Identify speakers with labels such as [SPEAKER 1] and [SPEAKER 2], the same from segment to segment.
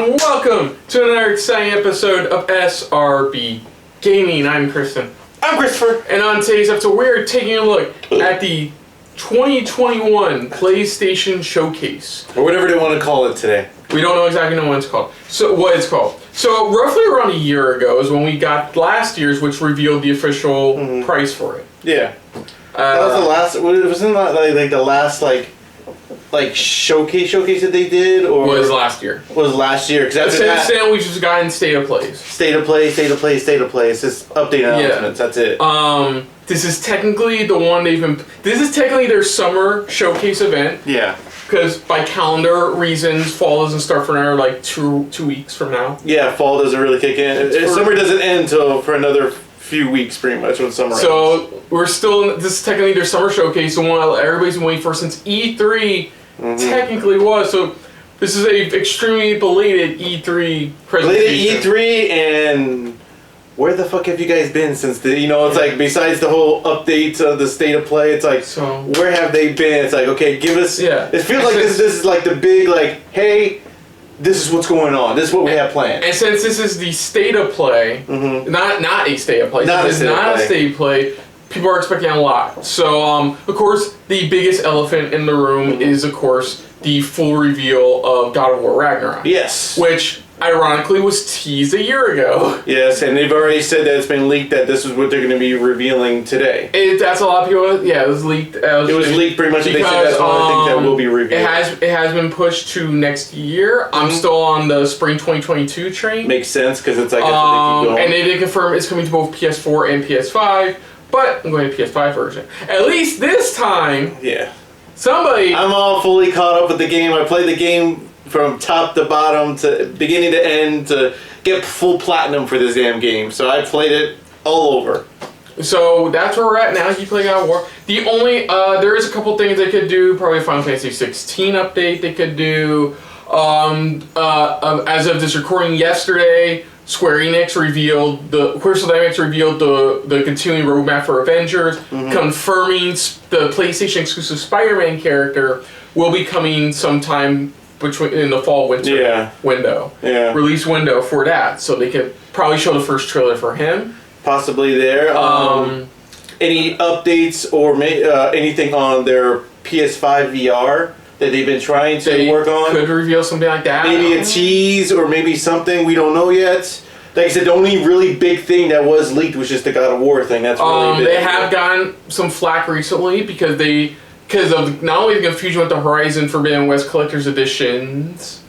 [SPEAKER 1] and welcome to another exciting episode of SRB Gaming. I'm Kristen.
[SPEAKER 2] I'm Christopher.
[SPEAKER 1] And on today's episode, we're taking a look at the 2021 PlayStation Showcase.
[SPEAKER 2] Or whatever they want to call it today.
[SPEAKER 1] We don't know exactly what it's called. So roughly around a year ago is when we got last year's, which revealed the official price for it.
[SPEAKER 2] Yeah. That was the last. Wasn't that like the last showcase that they did, or
[SPEAKER 1] was last year?
[SPEAKER 2] Was last year? Because
[SPEAKER 1] since then we've just gotten state of plays.
[SPEAKER 2] State of play. It's just updated announcements. That's it.
[SPEAKER 1] This is technically the one they've been. This is technically their summer showcase event.
[SPEAKER 2] Yeah.
[SPEAKER 1] Because by calendar reasons, fall doesn't start for another like two weeks from now.
[SPEAKER 2] Yeah, fall doesn't really kick in. Summer doesn't end until for another few weeks, pretty much, when summer ends.
[SPEAKER 1] So we're still. This is technically their summer showcase, the one everybody's been waiting for since E3. Technically was. So this is a extremely belated E3 presentation.
[SPEAKER 2] Belated E3, and where the fuck have you guys been since the, it's like, besides the whole updates of the state of play, it's like, where have they been? It's like, okay, give us, it feels like this is like the big, like, hey, this is what's going on. This is what we have planned. And
[SPEAKER 1] since this is the state of play, not a state of play, it's not a state of play, people are expecting a lot. So, of course, the biggest elephant in the room is, of course, the full reveal of God of War Ragnarok.
[SPEAKER 2] Yes.
[SPEAKER 1] Which, ironically, was teased a year ago.
[SPEAKER 2] Yes, and they've already said that it's been leaked that this is what they're going to be revealing today.
[SPEAKER 1] That's a lot of people. Yeah, it was leaked.
[SPEAKER 2] It was leaked pretty much. Because, they said that's one of the things that will be revealed.
[SPEAKER 1] It has been pushed to next year. I'm still on the spring 2022 train.
[SPEAKER 2] Makes sense because it's like that's what they keep going.
[SPEAKER 1] And they did confirm it's coming to both PS4 and PS5. But I'm going to PS5 version. At least this time.
[SPEAKER 2] Yeah.
[SPEAKER 1] I'm
[SPEAKER 2] all fully caught up with the game. I played the game from top to bottom to beginning to end to get full platinum for this damn game. So I played it all over. So that's where we're at now. You play God of War. The only there is a couple things they could do. Probably a Final Fantasy 16 update they could do. As of this recording yesterday, Square Enix revealed the continuing roadmap for Avengers, confirming the PlayStation exclusive Spider-Man character will be coming sometime in the fall winter window. Yeah. Release window for that. So they could probably show the first trailer for him. Possibly there. Any updates or anything on their PS5 VR that they've been trying to work on?
[SPEAKER 1] Could reveal something like that.
[SPEAKER 2] Maybe a tease or maybe something we don't know yet. Like I said, the only really big thing that was leaked was just the God of War thing. That's really big.
[SPEAKER 1] They have gotten some flack recently because of not only the confusion with the Horizon Forbidden West Collector's Editions,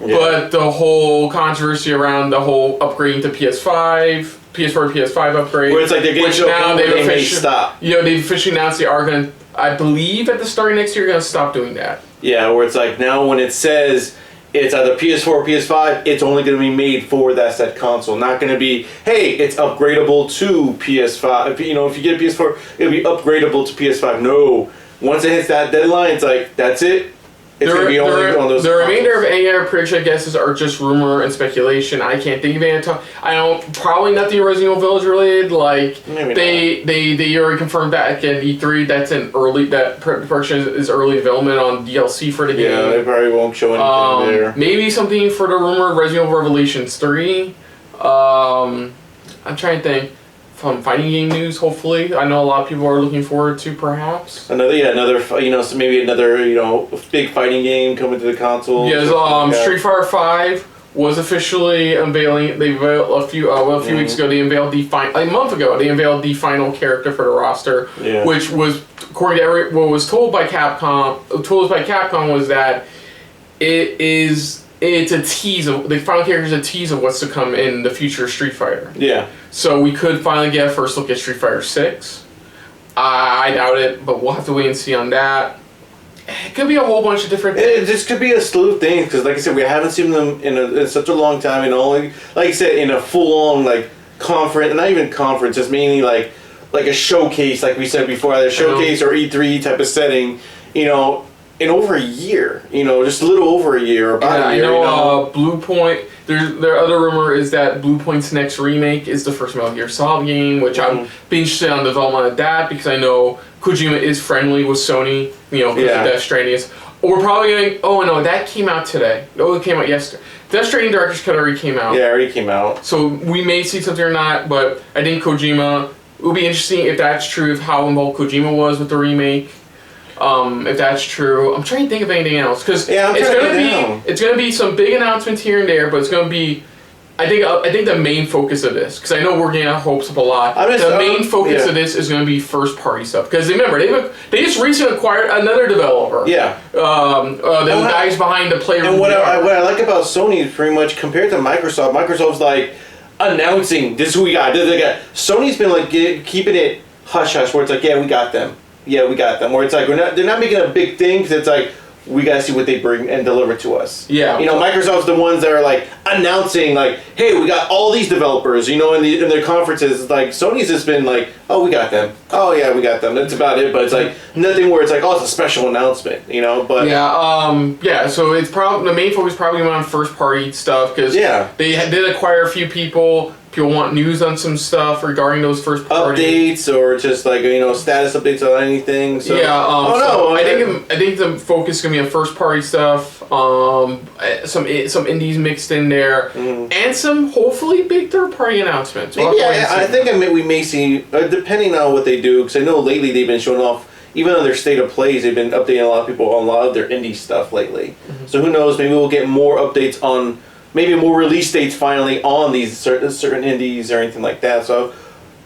[SPEAKER 1] but the whole controversy around the whole upgrading to PS4 PS5 upgrade.
[SPEAKER 2] Where it's like they're getting to a point where they may stop.
[SPEAKER 1] They've officially announced they are going to, I believe at the start of next year, going to stop doing that.
[SPEAKER 2] Yeah, where it's like now when it says it's either PS4 or PS5, it's only going to be made for that said console. Not going to be, hey, it's upgradable to PS5. If you get a PS4, it'll be upgradable to PS5. No. Once it hits that deadline, it's like, that's it. It's going to be only on those.
[SPEAKER 1] The remainder of any other prediction guesses are just rumor and speculation. I can't think of any. Probably nothing Resident Evil Village related. Like they already confirmed back in E3 that production is early development on DLC for the game.
[SPEAKER 2] Yeah, they probably won't show anything there.
[SPEAKER 1] Maybe something for the rumor of Resident Evil Revelations 3. I'm trying to think. From fighting game news, hopefully. I know a lot of people are looking forward to, perhaps.
[SPEAKER 2] So maybe another big fighting game coming to the console.
[SPEAKER 1] Yes, Street Fighter 5 was officially unveiling. They unveiled a few weeks ago. They unveiled a month ago. They unveiled the final character for the roster, which was, according to what was told by Capcom, was that it's a tease of the final character is a tease of what's to come in the future of Street Fighter. Yeah. So we could finally get a first look at Street Fighter 6. I doubt it, but we'll have to wait and see on that. It could be a whole bunch of different things.
[SPEAKER 2] This could be a slew of things because, like I said, we haven't seen them in such a long time, and only, like I said, in a full-on conference, not even conference, just mainly like a showcase, like we said before, either showcase or E3 type of setting. In over a year, just a little over a year, about a year.
[SPEAKER 1] I know, Blue Point. Their other rumor is that Blue Point's next remake is the first Metal Gear Solid game, which I'm being interested on the development of that because I know Kojima is friendly with Sony, because of Death Stranding. We're probably going. Oh no, that came out today. Oh, it came out yesterday. Death Stranding Director's Cut already came out.
[SPEAKER 3] Yeah, it already came out.
[SPEAKER 1] So we may see something or not, but I think Kojima. It will be interesting if that's true. Of how involved Kojima was with the remake. If that's true, I'm trying to think of anything else because it's gonna be some big announcements here and there, but it's gonna be. I think the main focus of this, because I know we're getting our hopes up a lot. The main focus of this is going to be first party stuff. Because remember, they just recently acquired another developer.
[SPEAKER 3] Yeah.
[SPEAKER 1] The guys behind the player.
[SPEAKER 3] And what I like about Sony is pretty much compared to Microsoft. Microsoft's like announcing this is who we got. Sony's been like keeping it hush hush, where it's like, yeah, we got them. Yeah, we got them. Where it's like they're not making a big thing because it's like. We gotta see what they bring and deliver to us.
[SPEAKER 1] Yeah.
[SPEAKER 3] You know, Microsoft's the ones that are like announcing like, hey, we got all these developers, you know, in their conferences. Like Sony's just been like, oh, we got them. Oh yeah, we got them. That's about it. But it's like nothing where it's like, oh, it's a special announcement, you know. But
[SPEAKER 1] so it's probably the main focus probably on first party stuff because they did acquire a few people. People want news on some stuff regarding those first party
[SPEAKER 3] updates or just like status updates on anything. So.
[SPEAKER 1] Yeah. I think the focus is gonna be on first party stuff. Some indies mixed in there, and some hopefully big third party announcements.
[SPEAKER 3] I think we may see depending on what they do because I know lately they've been showing off. Even on their state of plays, they've been updating a lot of people on a lot of their indie stuff lately. So who knows? Maybe we'll get more updates on. Maybe more release dates finally on these certain indies or anything like that. So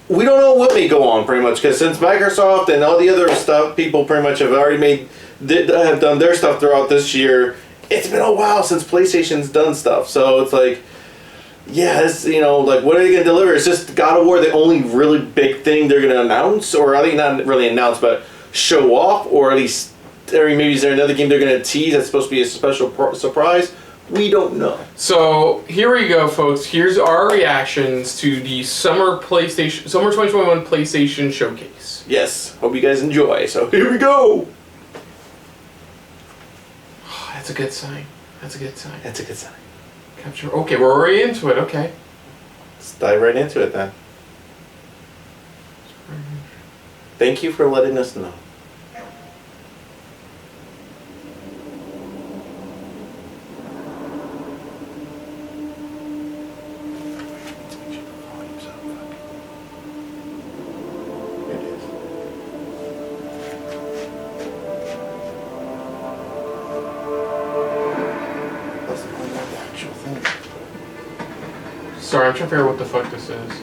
[SPEAKER 3] we don't know what may go on pretty much because since Microsoft and all the other stuff, people pretty much have already have done their stuff throughout this year. It's been a while since PlayStation's done stuff, so it's like, it's like what are they gonna deliver? Is just God of War the only really big thing they're gonna announce, or are they not really announce but show off, or at least, or maybe is there another game they're gonna tease that's supposed to be a special surprise? We don't know.
[SPEAKER 1] So here we go, folks. Here's our reactions to the summer 2021 PlayStation Showcase.
[SPEAKER 3] Yes. Hope you guys enjoy. So here we go.
[SPEAKER 1] That's a good sign. Capture. Okay, we're already into it. Okay.
[SPEAKER 3] Let's dive right into it then. Thank you for letting us know.
[SPEAKER 1] Sorry, I'm trying to figure out what the fuck this is.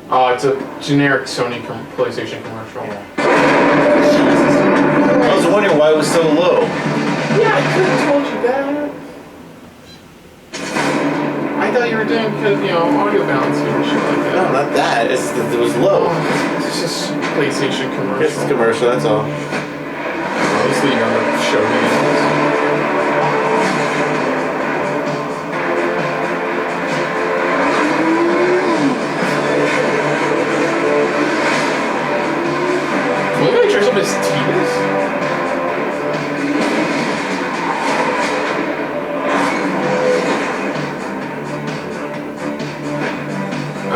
[SPEAKER 1] Oh, it's a generic Sony PlayStation commercial.
[SPEAKER 3] Yeah. I was wondering why it was so low.
[SPEAKER 1] Yeah, I could have told you that. I thought you were doing because, audio balancing and shit like that.
[SPEAKER 3] No, not that. It was low.
[SPEAKER 1] It's just PlayStation commercial.
[SPEAKER 3] It's a commercial, that's all.
[SPEAKER 1] Mostly you're gonna show games. Maybe I dress up as Thieves?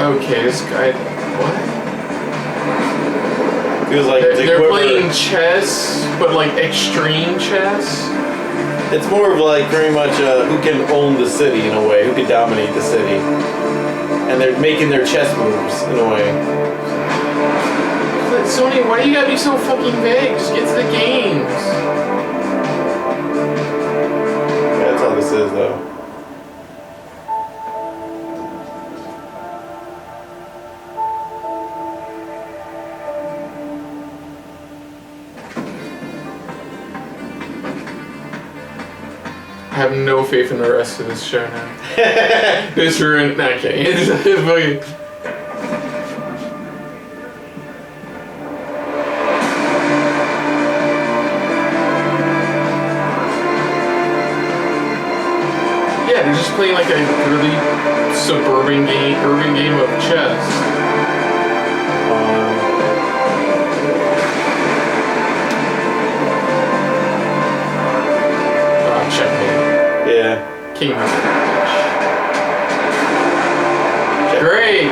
[SPEAKER 1] Okay, this guy. What?
[SPEAKER 3] Feels like
[SPEAKER 1] they're playing chess, but like extreme chess.
[SPEAKER 3] It's more of like very much who can own the city in a way, who can dominate the city, and they're making their chess moves in a way.
[SPEAKER 1] But Sony, why do you gotta be so fucking vague? Just get to the games.
[SPEAKER 3] Yeah, that's all this is, though.
[SPEAKER 1] I have no faith in the rest of this show now. This ruined. Okay, it's fucking. Yeah, they're just playing like a really suburban urban game of chess. Checkmate.
[SPEAKER 3] Yeah.
[SPEAKER 1] King. Great.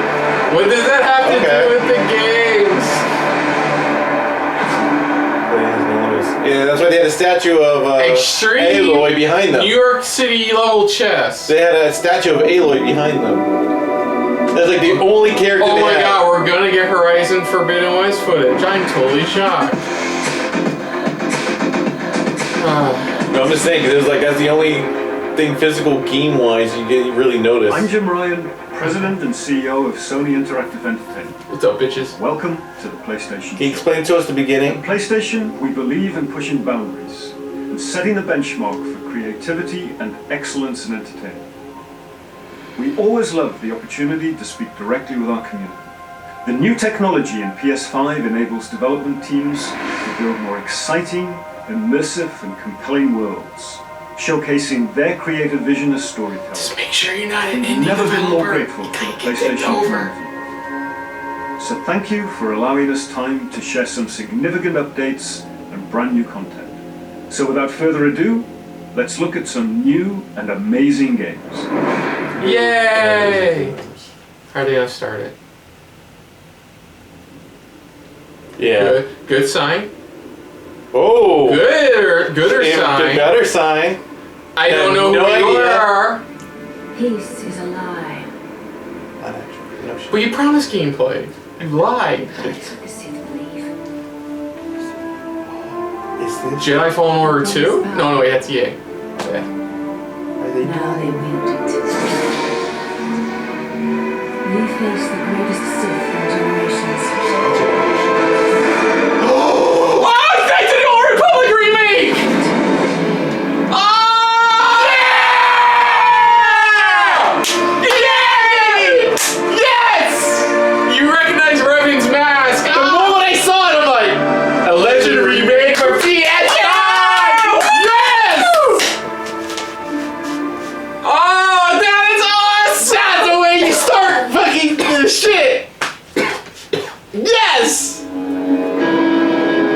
[SPEAKER 1] What does that have to do with the games?
[SPEAKER 3] But he has no limits. Yeah, that's why they had a statue of
[SPEAKER 2] Extreme
[SPEAKER 3] Aloy behind them.
[SPEAKER 2] New York City level chess.
[SPEAKER 3] They had a statue of Aloy behind them. That's like the only character
[SPEAKER 2] Oh
[SPEAKER 3] they
[SPEAKER 2] my
[SPEAKER 3] had.
[SPEAKER 2] god, we're gonna get Horizon Forbidden West footage. I'm totally shocked.
[SPEAKER 3] No, I'm just saying, because it was like, that's the only thing physical game-wise you really notice.
[SPEAKER 4] I'm Jim Ryan, President and CEO of Sony Interactive Entertainment.
[SPEAKER 2] What's up, bitches?
[SPEAKER 4] Welcome to the PlayStation
[SPEAKER 3] Can you
[SPEAKER 4] Show.
[SPEAKER 3] explain to us the beginning?
[SPEAKER 4] At PlayStation, we believe in pushing boundaries and setting the benchmark for creativity and excellence in entertainment. We always love the opportunity to speak directly with our community. The new technology in PS5 enables development teams to build more exciting, immersive and compelling worlds, showcasing their creative vision as storytellers.
[SPEAKER 2] Just make sure you're not an
[SPEAKER 4] We've
[SPEAKER 2] indie
[SPEAKER 4] never been more
[SPEAKER 2] developer.
[SPEAKER 4] grateful
[SPEAKER 2] You
[SPEAKER 4] for the
[SPEAKER 2] can't get
[SPEAKER 4] PlayStation
[SPEAKER 2] picked over.
[SPEAKER 4] community. So thank you for allowing us time to share some significant updates and brand new content. So without further ado, let's look at some new and amazing games.
[SPEAKER 2] Yay! How are they gonna start it?
[SPEAKER 3] Yeah.
[SPEAKER 2] Good sign.
[SPEAKER 3] Oh!
[SPEAKER 2] Gooder sign.
[SPEAKER 3] Better sign.
[SPEAKER 2] I don't know
[SPEAKER 3] no
[SPEAKER 2] who you
[SPEAKER 3] idea.
[SPEAKER 2] are.
[SPEAKER 5] Peace is a lie.
[SPEAKER 3] Not actually. No shit.
[SPEAKER 2] But you promised gameplay. You lied.
[SPEAKER 5] I took a Sith leave.
[SPEAKER 2] Jedi Fallen Order 2? No, wait, that's EA. Yeah.
[SPEAKER 3] Are they
[SPEAKER 5] Now they wield it. We face the greatest Sith in generations.
[SPEAKER 2] Oh, Knights of the Old Republic remake! Oh, yeah! Yay! Yes! You recognize Revan's mask. The moment I saw it, I'm like, a legend remake for PS5! Yes! Oh, that is awesome! That's the way you start fucking this shit! Yes!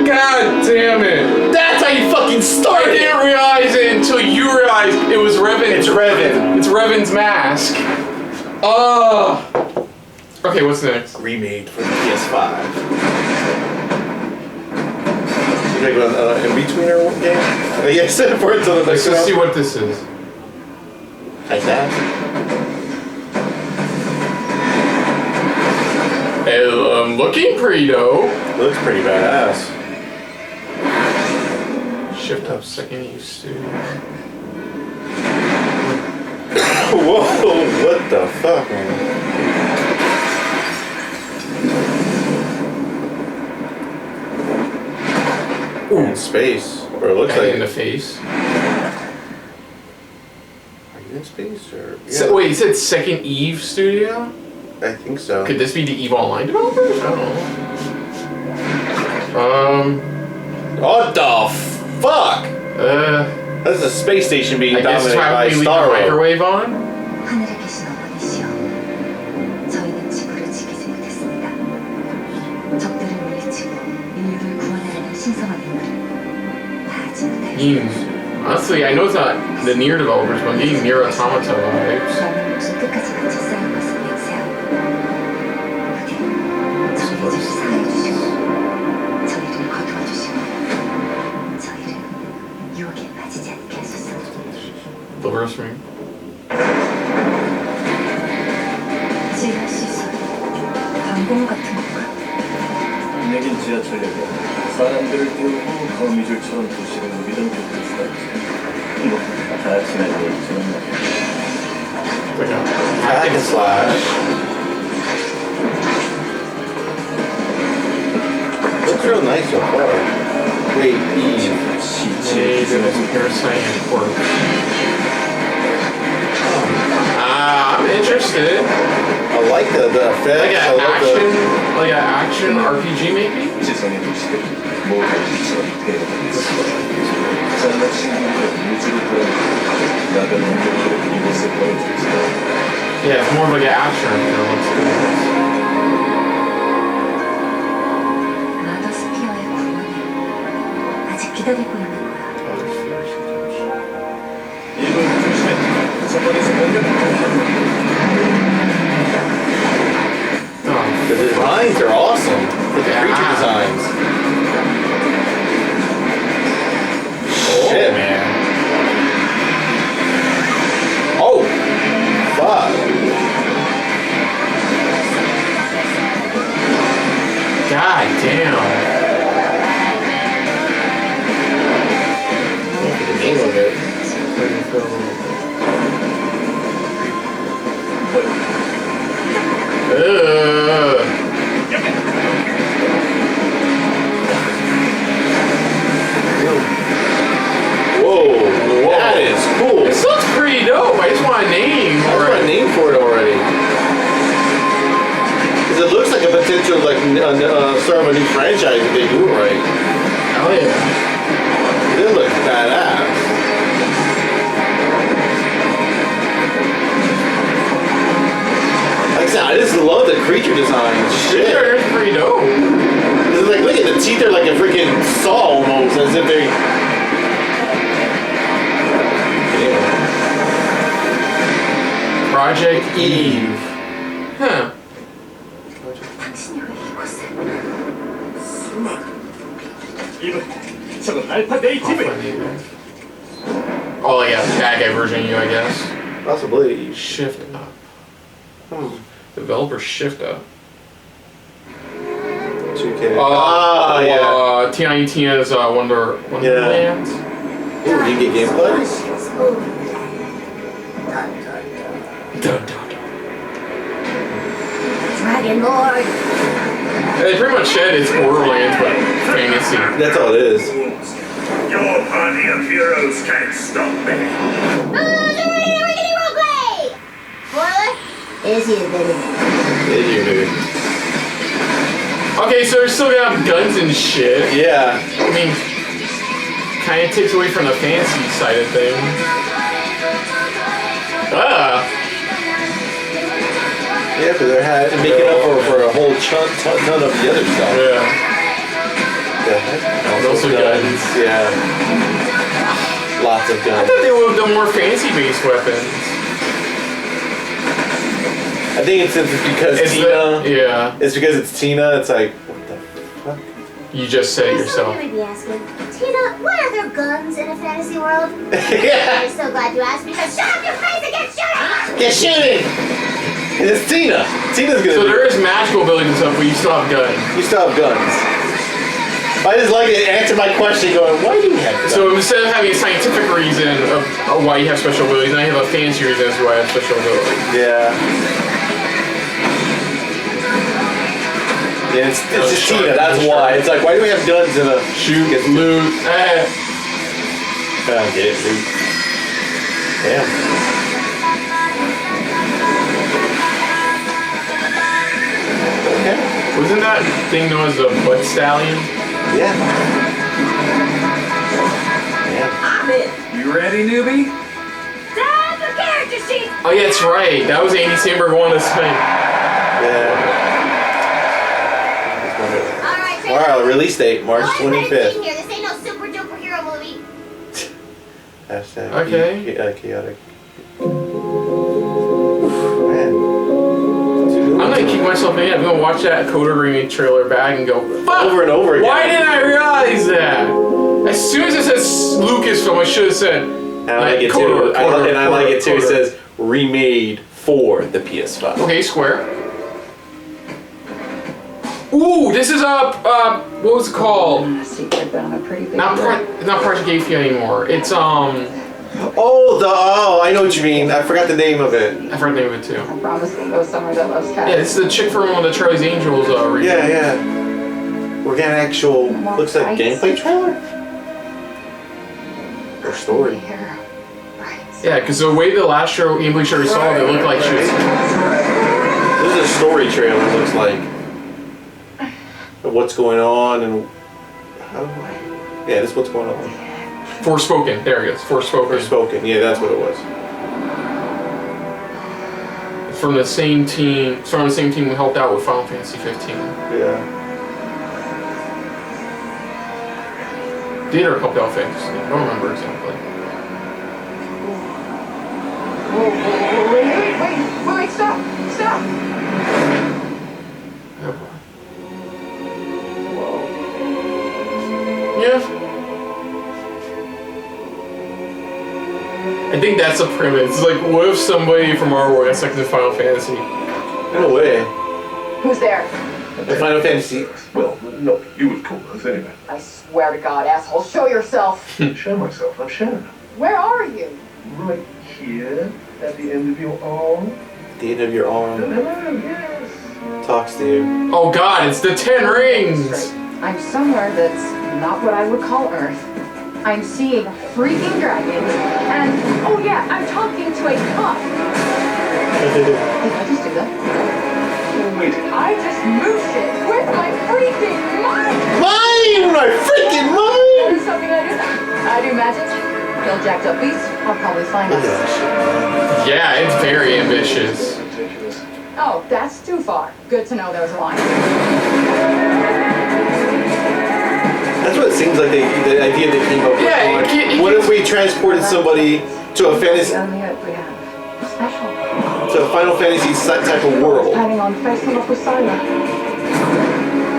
[SPEAKER 2] God damn it! That's how you fucking start! I didn't realize it until you realized it was Revan.
[SPEAKER 3] It's Revan.
[SPEAKER 2] It's Revan's mask. Oh. Okay, what's next?
[SPEAKER 3] Remade for the PS5. You like an in-betweener game? Yes, for it to the
[SPEAKER 2] Let's just see what this is.
[SPEAKER 3] Like that.
[SPEAKER 2] Looking pretty dope.
[SPEAKER 3] It looks pretty badass.
[SPEAKER 2] Shift up second use studio.
[SPEAKER 3] Whoa, what the fuck, man? Ooh. In space. Or it looks
[SPEAKER 2] And
[SPEAKER 3] like
[SPEAKER 2] in the face.
[SPEAKER 3] Are you in space or
[SPEAKER 2] So, wait, you said Second Eve Studio?
[SPEAKER 3] I think so.
[SPEAKER 2] Could this be the Eve Online developers? I don't know.
[SPEAKER 3] What the fuck? That's a space station being
[SPEAKER 2] I guess it's
[SPEAKER 3] dominated by
[SPEAKER 2] probably leave the
[SPEAKER 3] Star Wars.
[SPEAKER 2] microwave on?
[SPEAKER 5] 하늘의 계신 어머니시여, 저희는 지구를 지키지 못했습니다. 적들을 물리치고 인류를 구원하려는 신성한 임무를 다하지 못했습니다.
[SPEAKER 2] Honestly, I know it's not the Nier developers, but I'm getting Nier Automata vibes.
[SPEAKER 5] 남은 목숨 끝까지 같이 싸울 것을 맹세하고 부디 저희를 좀 사해 주시고 저희를 거두어 주시고 저희를 유혹에 빠지지 않게 하소서.
[SPEAKER 2] The verse ring.
[SPEAKER 5] 지하 시설 방공 같은 건가?
[SPEAKER 6] 내긴 지하철역에 사람들을 띄우고 거미줄처럼 도시를 누비던 곳일 수가 있지. 다 지나고 있지만
[SPEAKER 2] Like a
[SPEAKER 3] Hack and slash. Looks real nice so far. Wait, Eve.
[SPEAKER 2] Shade and some parasite and corpse. I'm interested.
[SPEAKER 3] I like the effect.
[SPEAKER 2] Like
[SPEAKER 3] I
[SPEAKER 2] an
[SPEAKER 3] love
[SPEAKER 2] action, like an action RPG maybe?
[SPEAKER 6] 지성의 도시들이 모두 이처럼 대응하고 잘난 친구들은 우주를 보여주고 야간 운동들은 이곳을 보여주지.
[SPEAKER 2] Yeah, it's more of like an action RPG. Looks good.
[SPEAKER 5] 마더스피어의 구원을 아직 기다리고 있는 거야.
[SPEAKER 6] 이걸 조심해. 서버에서 공격해.
[SPEAKER 3] The designs are awesome. The creature designs.
[SPEAKER 1] just want a name.
[SPEAKER 3] I just want a name for it already. Because it looks like a potential, like, start of a new franchise if they do it right.
[SPEAKER 1] Hell yeah.
[SPEAKER 3] It looks badass. Like I said, I just love the creature design. Shit.
[SPEAKER 1] It's pretty dope.
[SPEAKER 3] It's like, look at the teeth are like a freaking saw almost, as if they.
[SPEAKER 1] Project Eve. Huh.
[SPEAKER 5] 당신이 왜 이곳에?
[SPEAKER 6] 저건 알파 네이티브.
[SPEAKER 1] Oh yeah, bad guy version of you, I guess.
[SPEAKER 3] Possibly.
[SPEAKER 1] Shift up. Developer shift up.
[SPEAKER 3] 2K.
[SPEAKER 1] Yeah. Tiny Tina's Wonderlands.
[SPEAKER 3] Ooh, you get gameplay?
[SPEAKER 1] Dun, dun, dun.
[SPEAKER 5] Dragon Lord.
[SPEAKER 1] They pretty much said it's Borderlands, but fantasy.
[SPEAKER 3] That's all it is.
[SPEAKER 6] Your party of heroes can't stop me.
[SPEAKER 5] Spoiler? Is you, baby.
[SPEAKER 3] Did you, dude?
[SPEAKER 1] Okay, so they're still gonna have guns and shit.
[SPEAKER 3] Yeah.
[SPEAKER 1] I mean, kind of takes away from the fancy side of things.
[SPEAKER 3] Yeah, because they're making up for a whole ton of the other stuff.
[SPEAKER 1] Yeah. Also guns.
[SPEAKER 3] Yeah. Lots of
[SPEAKER 1] I
[SPEAKER 3] guns.
[SPEAKER 1] thought they would have done more fancy-based weapons.
[SPEAKER 3] I think it's because Tina.
[SPEAKER 1] Yeah.
[SPEAKER 3] It's because it's Tina. It's like, what the fuck?
[SPEAKER 1] You just said it yourself.
[SPEAKER 5] You would be asking, Tina, what are there guns in a fantasy world?
[SPEAKER 3] Yeah.
[SPEAKER 5] I'm so glad you asked because shut up your face and get shooting!
[SPEAKER 3] Get shooting! It's Tina. Tina's gonna.
[SPEAKER 1] So there is magical abilities and stuff, but you still have guns.
[SPEAKER 3] You still have guns. I just like to answer my question going, why do you have guns?
[SPEAKER 1] So instead of having a scientific reason of why you have special abilities, now you have a fancy reason as to why I have special abilities.
[SPEAKER 3] Yeah. Yeah, it's just Tina, that's why. It's like, why do we have guns in a
[SPEAKER 1] Shoot, get loot.
[SPEAKER 3] Get it, loot. Damn. Okay.
[SPEAKER 1] Wasn't that thing known as the butt stallion?
[SPEAKER 3] Yeah.
[SPEAKER 5] I'm in.
[SPEAKER 6] You ready, newbie?
[SPEAKER 5] Time for character sheet!
[SPEAKER 1] Oh yeah, that's right. That was Andy Samberg one this time.
[SPEAKER 3] Yeah.
[SPEAKER 5] Alright,
[SPEAKER 3] Wow, release date, March 25th.
[SPEAKER 5] Here. This ain't no super duper hero movie.
[SPEAKER 3] Hashtag
[SPEAKER 1] Okay.
[SPEAKER 3] chaotic. Man.
[SPEAKER 1] I'm gonna keep myself in. I'm gonna watch that Coda Remake trailer back and go, fuck!
[SPEAKER 3] Over and over again.
[SPEAKER 1] Why didn't I realize that? As soon as it says Lucasfilm, I should have said.
[SPEAKER 3] And I like it too. And I like it too. It says remade for the PS5.
[SPEAKER 1] Okay, Square. Ooh, this is what was it called? Not Project Athia anymore. It's
[SPEAKER 3] Oh, I know what you mean. I forgot the name of it.
[SPEAKER 1] I forgot the name of it too.
[SPEAKER 7] I promise to go somewhere that loves cats.
[SPEAKER 1] Yeah, this is the chick from one of the Charlie's Angels remake.
[SPEAKER 3] Yeah. We're getting an actual, looks like gameplay trailer? Or story.
[SPEAKER 1] Yeah, because the way the last gameplay show we saw, it looked like she was.
[SPEAKER 3] This is a story trailer, it looks like. Of what's going on and yeah, this is what's going on.
[SPEAKER 1] Forspoken. There it is.
[SPEAKER 3] Forspoken. Yeah, that's what it was.
[SPEAKER 1] It's from the same team. It's from the same team who helped out with Final Fantasy 15.
[SPEAKER 3] Yeah.
[SPEAKER 1] Did or helped out Fantasy? I don't remember exactly.
[SPEAKER 7] Wait, stop!
[SPEAKER 1] Yeah. I think that's a premise. It's like, what if somebody from our world got sucked into Final Fantasy?
[SPEAKER 3] In a way.
[SPEAKER 7] Who's there?
[SPEAKER 3] The Final Fantasy.
[SPEAKER 6] Well, no, you would call us anyway.
[SPEAKER 7] I swear to God, asshole, show yourself!
[SPEAKER 6] Show myself, I'm Shannon.
[SPEAKER 7] Where are you?
[SPEAKER 6] Right here, at the end of your arm.
[SPEAKER 3] At the end of your arm.
[SPEAKER 6] Yes.
[SPEAKER 3] Talks to you.
[SPEAKER 1] Oh God, it's the 10 Rings!
[SPEAKER 7] I'm somewhere that's not what I would call Earth. I'm seeing freaking dragons, and oh yeah, I'm talking to a cop. Did I just do that?
[SPEAKER 4] Oh, wait.
[SPEAKER 7] I just moved shit with my freaking mind!
[SPEAKER 3] My freaking mind!
[SPEAKER 7] There's something I do. I do magic. Kill jacked up beasts. I'll probably find out.
[SPEAKER 2] Yeah, it's very ambitious.
[SPEAKER 7] Oh, that's too far. Good to know there's a line.
[SPEAKER 3] That's what it seems like the idea they came up with.
[SPEAKER 2] Yeah,
[SPEAKER 3] What if we transported somebody to a fantasy,
[SPEAKER 7] The only hope we have. Special.
[SPEAKER 3] to a Final Fantasy type of world?
[SPEAKER 7] Planning on facing off with Syla.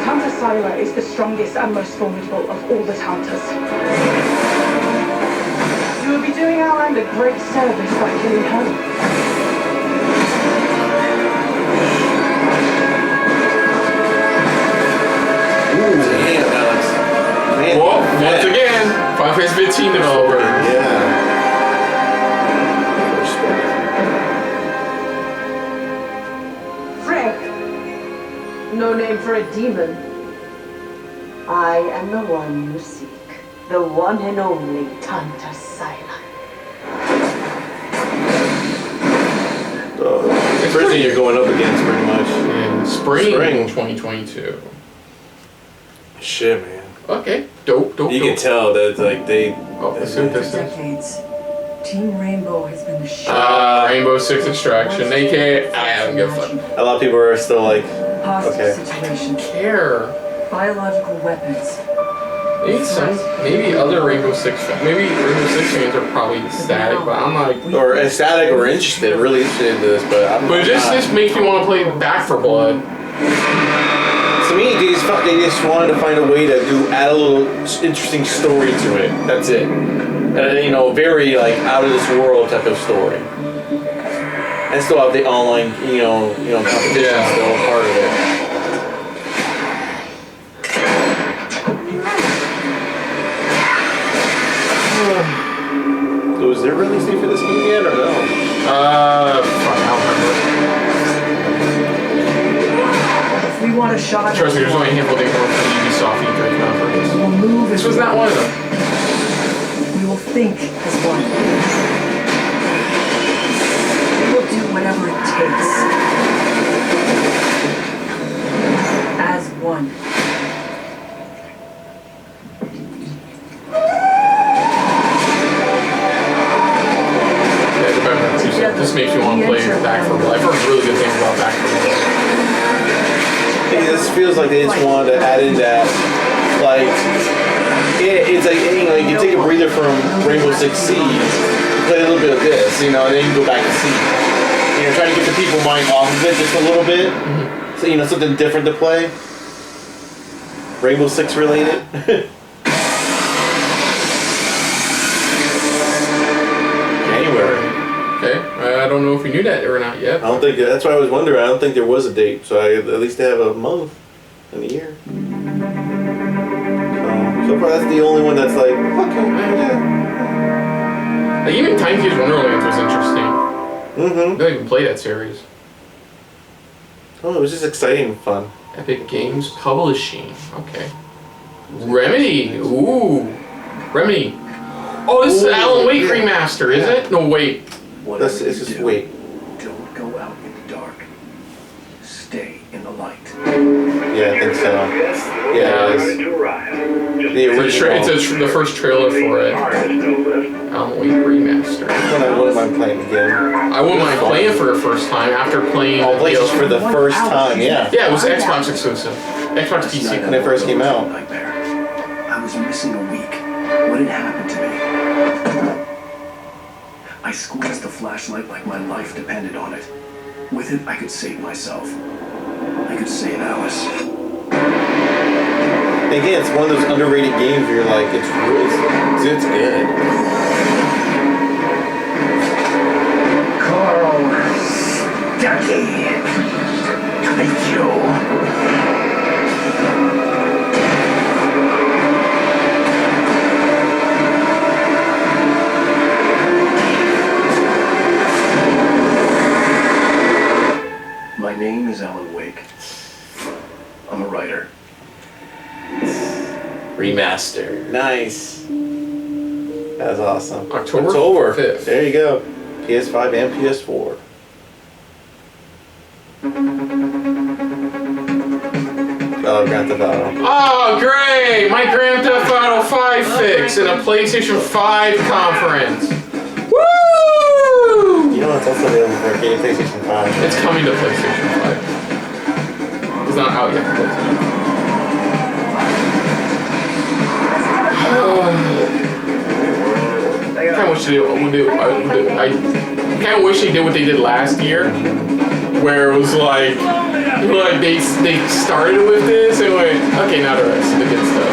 [SPEAKER 7] Hunter Syla is the strongest and most formidable of all the hunters. You will be doing our land a great service by killing her.
[SPEAKER 3] Ooh, damn, Alex. Man,
[SPEAKER 2] Well, once again, Final Fantasy 15 developer.
[SPEAKER 3] Yeah.
[SPEAKER 8] Frank, no name for a demon. I am the one you seek, the one and only Tanta Syla.
[SPEAKER 3] The person you're going up against, pretty much.
[SPEAKER 2] In spring 2022.
[SPEAKER 3] Shit, man.
[SPEAKER 2] Okay, dope.
[SPEAKER 3] You can tell that like they.
[SPEAKER 2] Oh, let's see what this is.
[SPEAKER 5] Decades, Team Rainbow has been the shadow.
[SPEAKER 2] Rainbow Six Extraction, aka I don't give a fuck.
[SPEAKER 3] A lot of people are still like,
[SPEAKER 5] Hostage
[SPEAKER 3] okay.
[SPEAKER 5] situation.
[SPEAKER 2] Care.
[SPEAKER 5] Biological weapons.
[SPEAKER 2] Maybe other Rainbow Six fans. Maybe Rainbow Six fans are probably ecstatic, but I'm like.
[SPEAKER 3] or ecstatic or interested, really interested in this, but I'm.
[SPEAKER 2] But this makes me want to play Back 4 Blood.
[SPEAKER 3] To me, they just wanted to find a way to add a little interesting story to it. That's it. And very like out of this world type of story. And still have the online, competition still a part of it. So is there release date for this game yet or no?
[SPEAKER 2] Fuck, I don't remember.
[SPEAKER 8] If we want a shot at
[SPEAKER 2] Trust me, there's only a handful they come up from Ubisoft E3 conference.
[SPEAKER 8] we'll move
[SPEAKER 2] This
[SPEAKER 8] as
[SPEAKER 2] was not one of them.
[SPEAKER 8] we will think as one. We will do whatever it takes. As one.
[SPEAKER 2] This makes me want to play Back 4 Blood. I've heard really good things about Back 4 Blood.
[SPEAKER 3] This feels like they just wanted to add in that, like, it's like, you take a breather from Rainbow Six Siege, play a little bit of this, and then you go back to Siege. Trying to get the people mind off of it just a little bit, so something different to play. Rainbow Six related. January.
[SPEAKER 2] Okay, I don't know if we knew that or not yet.
[SPEAKER 3] I don't think that's why I was wondering. I don't think there was a date, so at least they have a month in a year. So far, that's the only one that's like, okay, yeah.
[SPEAKER 2] Like even Time Fuse Wonderlands was interesting.
[SPEAKER 3] Mm-hmm.
[SPEAKER 2] I don't even play that series.
[SPEAKER 3] Oh, it was just exciting and fun.
[SPEAKER 2] Epic Games Publishing. Okay. Remedy. Ooh. Remedy. Oh, this is Alan Wake remaster, is it? No, wait.
[SPEAKER 3] It's just wait.
[SPEAKER 6] Don't go out in the dark. Stay in the light.
[SPEAKER 3] Yeah, I think so. Yeah, it is. The original.
[SPEAKER 2] It's the first trailer for it. Alan Wake remaster.
[SPEAKER 3] I wouldn't mind playing again.
[SPEAKER 2] I wouldn't mind playing for the first time after playing.
[SPEAKER 3] Oh, PlayStation for the first time, yeah.
[SPEAKER 2] Yeah, it was Xbox exclusive. Xbox PC.
[SPEAKER 3] When it first came out.
[SPEAKER 6] Nightmare. I was missing a week. What had happened to me? I squeezed the flashlight like my life depended on it. With it, I could save myself. I could save Alice.
[SPEAKER 3] And again, it's one of those underrated games where you're like, it's good.
[SPEAKER 6] Carl Stucky. Thank you. My name is Alan Wake. I'm a writer.
[SPEAKER 3] Remaster. Nice. That's awesome.
[SPEAKER 2] October 5th.
[SPEAKER 3] There you go. PS5 and PS4. Oh, Grand Theft Auto.
[SPEAKER 2] Oh, great! My Grand Theft Auto 5 fix in a PlayStation 5 conference. Woo!
[SPEAKER 3] You know what's also available for PlayStation 5?
[SPEAKER 2] It's coming to PlayStation 5. It's not out yet. I kind of wish they did what they did last year, where it was like they started with this and went, okay, now the rest of the good stuff.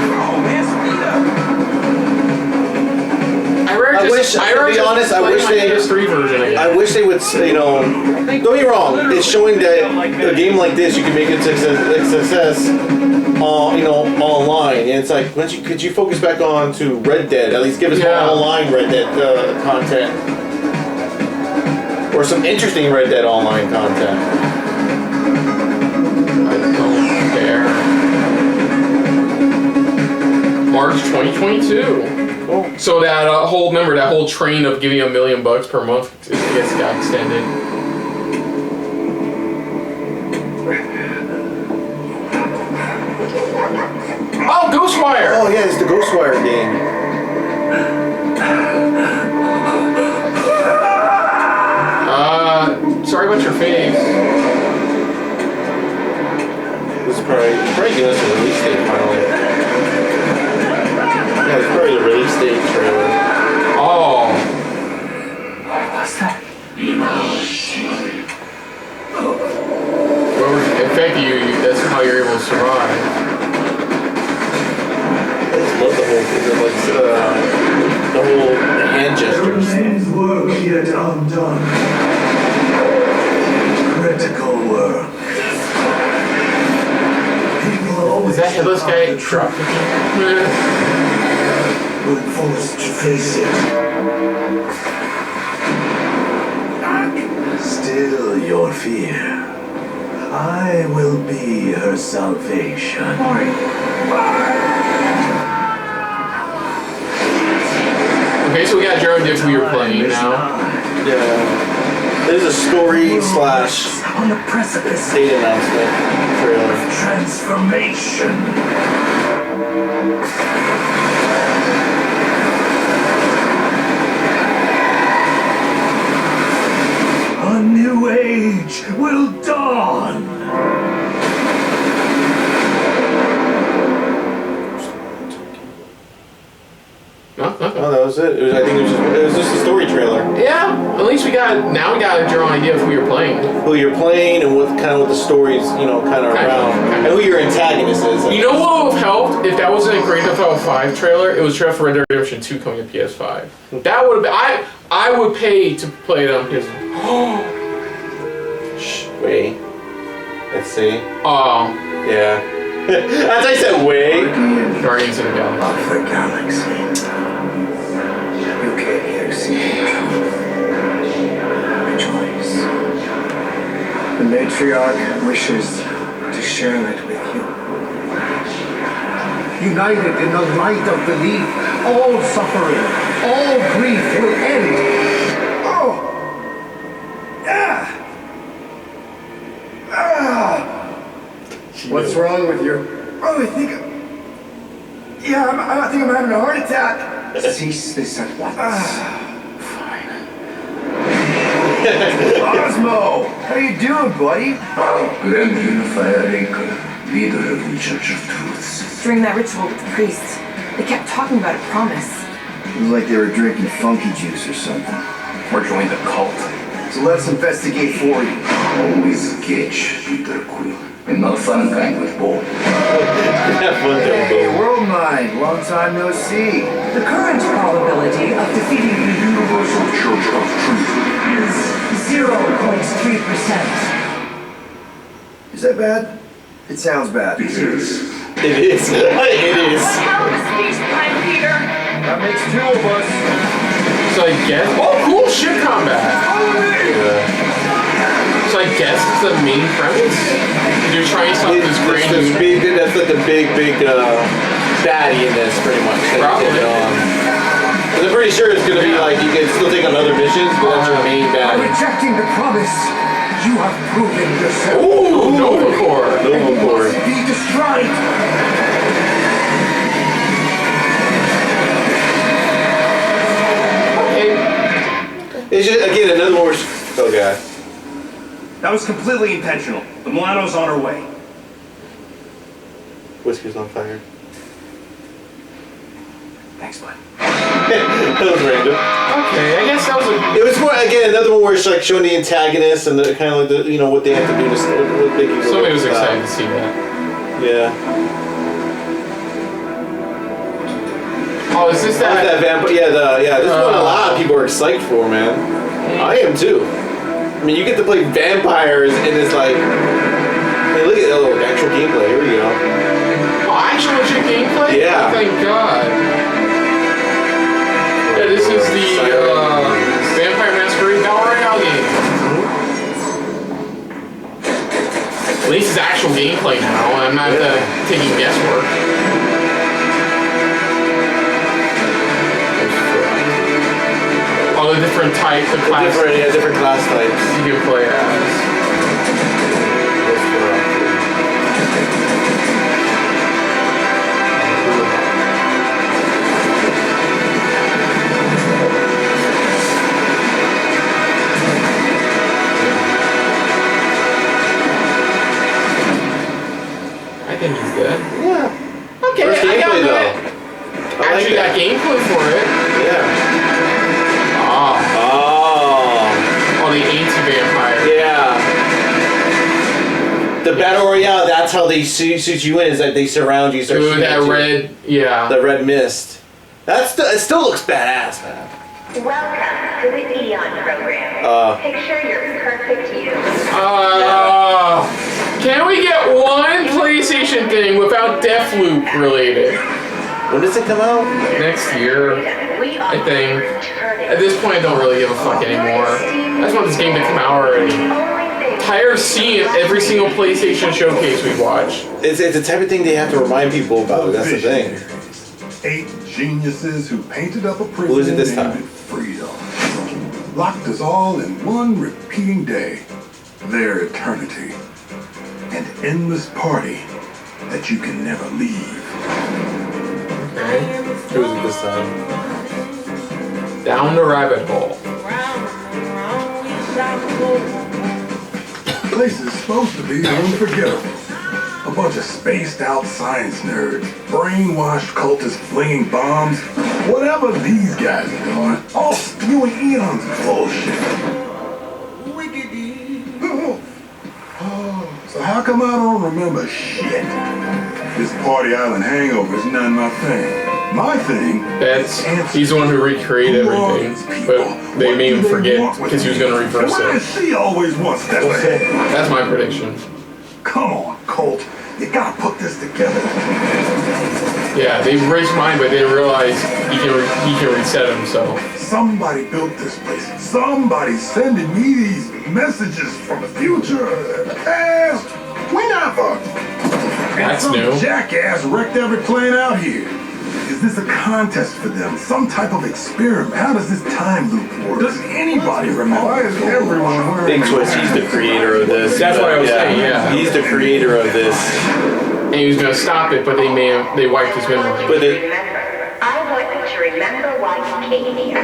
[SPEAKER 2] I
[SPEAKER 3] wish they would, you know, don't get me wrong, it's showing that a game like this, you can make it a success, you know, online. And it's like, could you focus back on to Red Dead? At least give us more online Red Dead content. Or some interesting Red Dead online content.
[SPEAKER 2] I don't care. March 2022.
[SPEAKER 3] Cool.
[SPEAKER 2] So that whole train of giving $1 million per month, I guess, got extended. Oh, Ghostwire!
[SPEAKER 3] Oh yeah, it's the Ghostwire game.
[SPEAKER 2] Sorry about your face.
[SPEAKER 3] This is probably giving us a release date finally. Yeah, it's probably the release date trailer.
[SPEAKER 2] Oh.
[SPEAKER 5] What's that?
[SPEAKER 2] Well, in fact, that's how you're able to survive.
[SPEAKER 3] I just love the whole thing, the whole hand gestures.
[SPEAKER 6] Remains work yet undone. Critical work.
[SPEAKER 2] Is that headless guy drop kicking?
[SPEAKER 6] We're forced to face it. Still your fear. I will be her salvation.
[SPEAKER 2] Okay, so we got Jared Dick we are playing now.
[SPEAKER 3] Yeah. There's a story /
[SPEAKER 6] on the precipice
[SPEAKER 3] date announcement trailer.
[SPEAKER 6] transformation. A new age will dawn.
[SPEAKER 2] No,
[SPEAKER 3] Oh, that was it. I think it was just a story trailer.
[SPEAKER 2] Yeah, at least we got a general idea of who you're playing.
[SPEAKER 3] Who you're playing and what the story's, you know, kind of around. And who your antagonist is.
[SPEAKER 2] You know what would have helped if that wasn't a Grand Theft Auto 5 trailer? It was a trailer for Red Dead Redemption 2 coming to PS5. That would have been. I would pay to play it on PS5.
[SPEAKER 3] Shh, wait. Let's see.
[SPEAKER 2] Oh.
[SPEAKER 3] Yeah. As I said, wait.
[SPEAKER 2] Guardians of the Galaxy.
[SPEAKER 6] Of the galaxy. You came here to see the truth. Rejoice. The matriarch wishes to share it with you. United in the light of belief, all suffering, all grief will end. Oh! Ah! Ah! What's wrong with you? Oh, I think I'm having a heart attack. Cease this at once. Fine. Osmo, how you doing, buddy? Grand Unifier Acre, leader of the Church of Truths.
[SPEAKER 7] During that ritual with the priests, they kept talking about a promise.
[SPEAKER 6] It was like they were drinking funky juice or something. Or joined a cult. So let's investigate for you. Always catch Peter Quill. And not fun kind with Bo. Hey, World Mind, long time no see.
[SPEAKER 8] The current probability of defeating the
[SPEAKER 6] Universal Church of Truth
[SPEAKER 8] is 0.3%.
[SPEAKER 6] is that bad? It sounds bad. It is.
[SPEAKER 3] It is. It is.
[SPEAKER 6] That makes two of us.
[SPEAKER 2] So I guess. Oh, cool ship combat. So I guess it's the main premise. You're trying something this grand.
[SPEAKER 3] That's like the big baddie in this, pretty much.
[SPEAKER 2] Probably.
[SPEAKER 3] And I'm pretty sure it's gonna be like you can still take on other missions, but that's your main
[SPEAKER 6] By
[SPEAKER 3] bad.
[SPEAKER 6] rejecting the promise, you have proven yourself.
[SPEAKER 2] Ooh, Nova Core.
[SPEAKER 3] Nova Core.
[SPEAKER 6] Be destroyed.
[SPEAKER 3] It's just, again, another one where oh god.
[SPEAKER 9] That was completely intentional. The Milano's on her way.
[SPEAKER 3] Whiskey's on fire.
[SPEAKER 9] Thanks, bud.
[SPEAKER 3] That was random.
[SPEAKER 2] Okay, I guess that was a...
[SPEAKER 3] It was more, again, another one where it's like showing the antagonists and the kind of like the, you know, what they have to do to what they can go
[SPEAKER 2] Somebody was
[SPEAKER 3] with,
[SPEAKER 2] excited to see that.
[SPEAKER 3] Yeah.
[SPEAKER 2] Oh, is this that?
[SPEAKER 3] That vampire, this one a lot of people are psyched for, man. I am too. I mean, you get to play vampires and it's like, hey, look at the actual gameplay. Here we go.
[SPEAKER 2] Oh, actual legit gameplay?
[SPEAKER 3] Yeah.
[SPEAKER 2] Oh, thank God. Yeah, this is the Vampire Masquerade Battle Royale game. At least it's actual gameplay now. I'm not taking guesswork. All the different types of classes.
[SPEAKER 3] Different class types.
[SPEAKER 2] You can play as. I think he's good.
[SPEAKER 3] Yeah.
[SPEAKER 2] Okay,
[SPEAKER 3] First
[SPEAKER 2] I got
[SPEAKER 3] gameplay,
[SPEAKER 2] it.
[SPEAKER 3] though. I like
[SPEAKER 2] Actually got
[SPEAKER 3] that.
[SPEAKER 2] gameplay for it.
[SPEAKER 3] Yeah.
[SPEAKER 2] Oh,
[SPEAKER 3] Oh.
[SPEAKER 2] the anti-vampire.
[SPEAKER 3] Yeah. The battle royale. That's how they shoot you in. Is that they surround you. Start
[SPEAKER 2] Ooh,
[SPEAKER 3] shooting
[SPEAKER 2] that
[SPEAKER 3] at you.
[SPEAKER 2] red, yeah.
[SPEAKER 3] The red mist. It still looks badass, man.
[SPEAKER 5] Welcome to the Eon program. Picture your perfect you.
[SPEAKER 2] Can we get one PlayStation thing without Deathloop related?
[SPEAKER 3] When does it come out?
[SPEAKER 2] Next year, I think. At this point, I don't really give a fuck anymore. I just want this game to come out already. Tired of seeing every single PlayStation showcase we watch.
[SPEAKER 3] It's the type of thing they have to remind people about. That's the thing.
[SPEAKER 10] 8 geniuses who painted up a prison
[SPEAKER 3] Who is it this
[SPEAKER 10] named
[SPEAKER 3] time?
[SPEAKER 10] Freedom. Locked us all in one repeating day. Their eternity. An endless party that you can never leave.
[SPEAKER 2] Okay.
[SPEAKER 3] Who is it this time?
[SPEAKER 2] Down the rabbit hole.
[SPEAKER 10] The place is supposed to be unforgettable. A bunch of spaced out science nerds, brainwashed cultists flinging bombs, whatever these guys are doing, all spewing eons of bullshit. So how come I don't remember shit? This Party Island hangover is none my thing. My thing.
[SPEAKER 2] He's the one who recreated everything, but they made him forget because he was going to reverse
[SPEAKER 10] Why
[SPEAKER 2] it.
[SPEAKER 10] is she always one step ahead?
[SPEAKER 2] That's my prediction.
[SPEAKER 10] Come on, Colt. You gotta put this together.
[SPEAKER 2] Yeah, they erased mine, but they didn't realize he can reset himself.
[SPEAKER 10] Somebody built this place. Somebody's sending me these messages from the future, the past, whenever.
[SPEAKER 2] That's
[SPEAKER 10] and some
[SPEAKER 2] new.
[SPEAKER 10] jackass wrecked every plane out here. Is this a contest for them? Some type of experiment? How does this time loop work? Does anybody remember? Why is everyone wearing
[SPEAKER 3] Big twist. He's the creator of this.
[SPEAKER 2] That's what I was saying, yeah.
[SPEAKER 3] He's the creator of this.
[SPEAKER 2] And he was going to stop it, but they wiped his memory.
[SPEAKER 3] But they,
[SPEAKER 5] I want you to remember why you came here.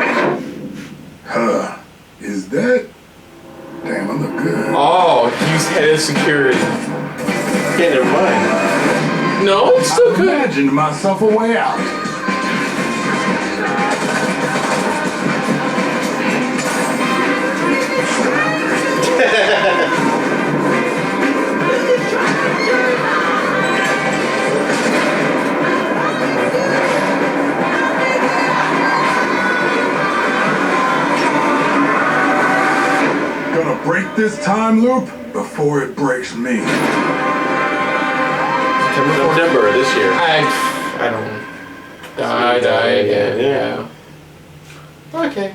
[SPEAKER 10] Huh. Is that? Damn, I look good.
[SPEAKER 2] Oh, he's head of security.
[SPEAKER 3] yeah, never mind.
[SPEAKER 2] No, it's still
[SPEAKER 10] I
[SPEAKER 2] good.
[SPEAKER 10] imagined myself a way out. Gonna break this time loop before it breaks me.
[SPEAKER 3] September this year.
[SPEAKER 2] I don't. Die again. Yeah. Okay.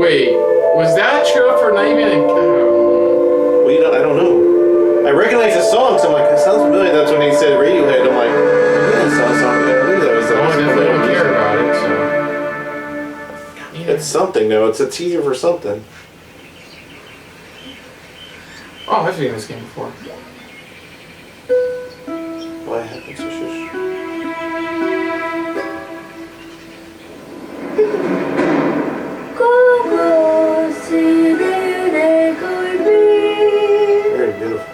[SPEAKER 2] Wait, was that true for not even?
[SPEAKER 3] Well, you know, I don't know. I recognize the song, so I'm like, it sounds familiar. That's when he said Radiohead. I'm like, yeah, I saw a song. Yeah, I knew that was that.
[SPEAKER 2] I definitely don't care about it. So.
[SPEAKER 3] It's something though. It's a teaser for something.
[SPEAKER 2] Oh, I've seen this game before.
[SPEAKER 3] Why happens to shush? Very beautiful.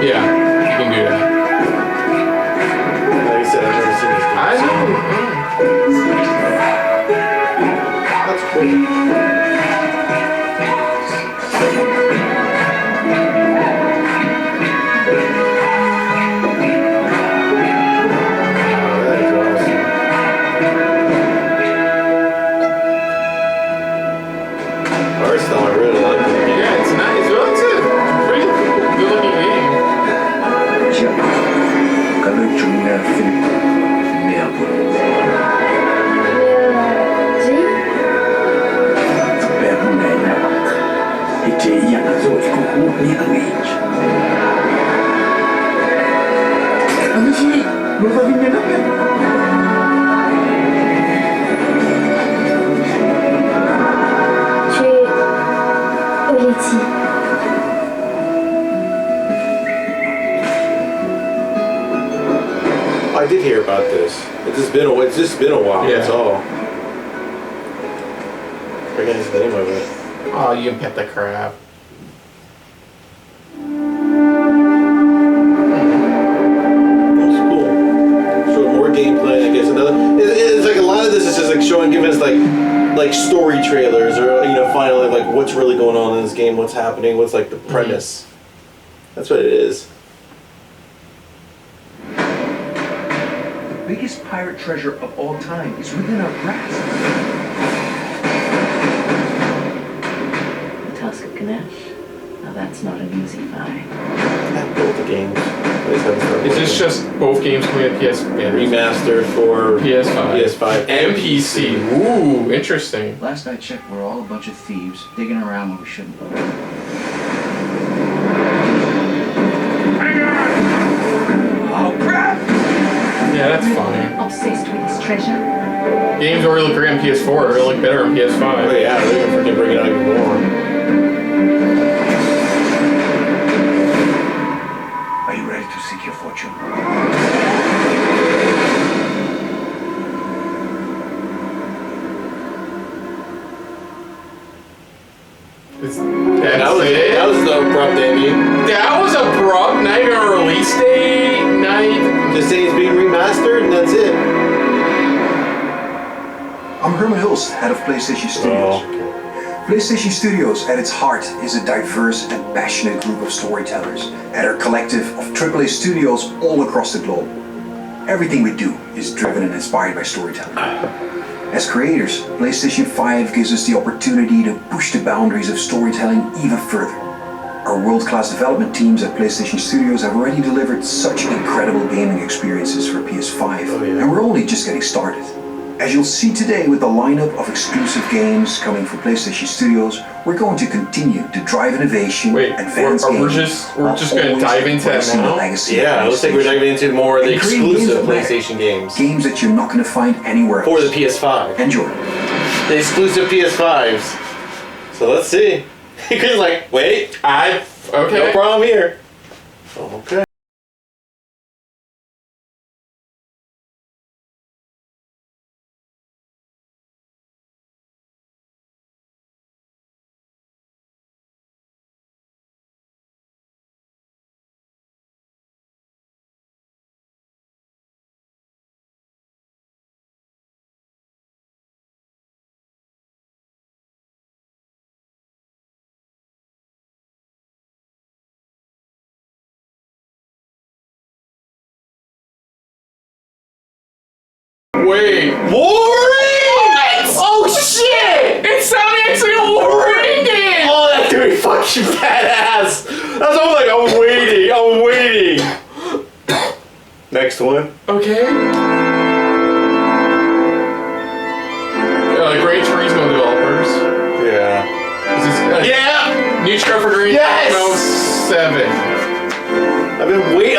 [SPEAKER 2] Yeah, you can do that.
[SPEAKER 3] Like I said, I've never seen this game.
[SPEAKER 2] I know.
[SPEAKER 3] That's cool. That is awesome. Art style, I really like it.
[SPEAKER 2] Yeah, it's nice. Well, it's a pretty good-looking game.
[SPEAKER 6] Tchia, kalau cuma film mehr Bermuda itu yang azul kukuhnya angin. Ano sih? Wolverine na naman.
[SPEAKER 5] Tu es Oleti.
[SPEAKER 3] I did hear about this. It's just been a while.
[SPEAKER 2] Yeah.
[SPEAKER 3] That's all. I recognize the name of it.
[SPEAKER 2] Oh, you can pet the crab.
[SPEAKER 3] That's cool. Showing more gameplay, I guess. It's like a lot of this is just like giving us like story trailers or finally like what's really going on in this game, what's happening, what's like the premise. That's what it is.
[SPEAKER 11] The biggest pirate treasure of all time is within our grasp.
[SPEAKER 7] The Tusk of Ganesh. Now that's not an easy find.
[SPEAKER 3] Both the games.
[SPEAKER 2] Is this just both games coming to PS? Yeah,
[SPEAKER 3] Remastered for
[SPEAKER 2] PS5 and PC. Ooh, interesting.
[SPEAKER 11] Last I checked, we're all a bunch of thieves digging around when we shouldn't. Oh crap!
[SPEAKER 2] Yeah, that's fine.
[SPEAKER 7] Obsessed with this treasure.
[SPEAKER 2] Games already look great on PS4. They look better on PS5.
[SPEAKER 3] Oh yeah, they're gonna freaking bring it out even more.
[SPEAKER 6] Are you ready to seek your fortune?
[SPEAKER 3] That was the abrupt ending.
[SPEAKER 2] That was abrupt. Not even a release date. Not even.
[SPEAKER 3] Just say it's being remastered and that's it.
[SPEAKER 6] I'm Herman Hulst, head of PlayStation Studios. PlayStation Studios, at its heart, is a diverse and passionate group of storytellers and a collective of AAA studios all across the globe. Everything we do is driven and inspired by storytelling. As creators, PlayStation 5 gives us the opportunity to push the boundaries of storytelling even further. Our world-class development teams at PlayStation Studios have already delivered such incredible gaming experiences for PS5, and we're only just getting started. As you'll see today with the lineup of exclusive games coming from PlayStation Studios, we're going to continue to drive innovation, advance gaming.
[SPEAKER 2] We're just going to dive into that now?
[SPEAKER 3] Yeah, it looks like we're diving into more of the exclusive PlayStation games.
[SPEAKER 6] Games that you're not going to find anywhere else.
[SPEAKER 3] For the PS5.
[SPEAKER 6] Enjoy.
[SPEAKER 3] The exclusive PS5s. So let's see. Because like, wait,
[SPEAKER 2] okay.
[SPEAKER 3] No problem here. Okay.
[SPEAKER 2] Wait.
[SPEAKER 3] Wolverine!
[SPEAKER 2] What?
[SPEAKER 3] Oh shit!
[SPEAKER 2] It's Sony's a Wolverine game!
[SPEAKER 3] Oh, that's gonna be fucking badass! That's all like, I'm waiting. Next one.
[SPEAKER 2] Okay. Gran Turismo developers.
[SPEAKER 3] Yeah.
[SPEAKER 2] Is this,
[SPEAKER 3] Yeah!
[SPEAKER 2] New trailer for Gran Turismo 7.
[SPEAKER 3] I've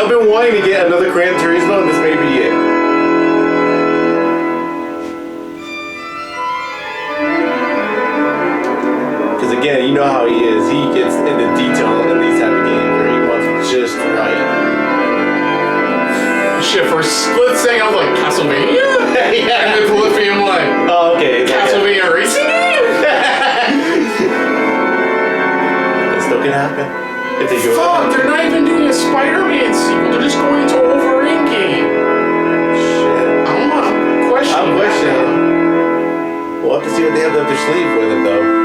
[SPEAKER 3] been wanting to get another Gran Turismo, and this may be it. Because again, you know how he is. He gets into detail in these type of games where he wants it just right.
[SPEAKER 2] Shit, for a split second I was like, Castlevania?
[SPEAKER 3] Yeah.
[SPEAKER 2] And then Polyphony, I'm like,
[SPEAKER 3] Oh, okay.
[SPEAKER 2] Castlevania racing game?
[SPEAKER 3] That still can happen. If they do it.
[SPEAKER 2] Fuck, they're not even doing a Spider-Man sequel. They're just going into a Wolverine game.
[SPEAKER 3] Shit.
[SPEAKER 2] I'm questioning.
[SPEAKER 3] We'll have to see what they have up their sleeve with it, though.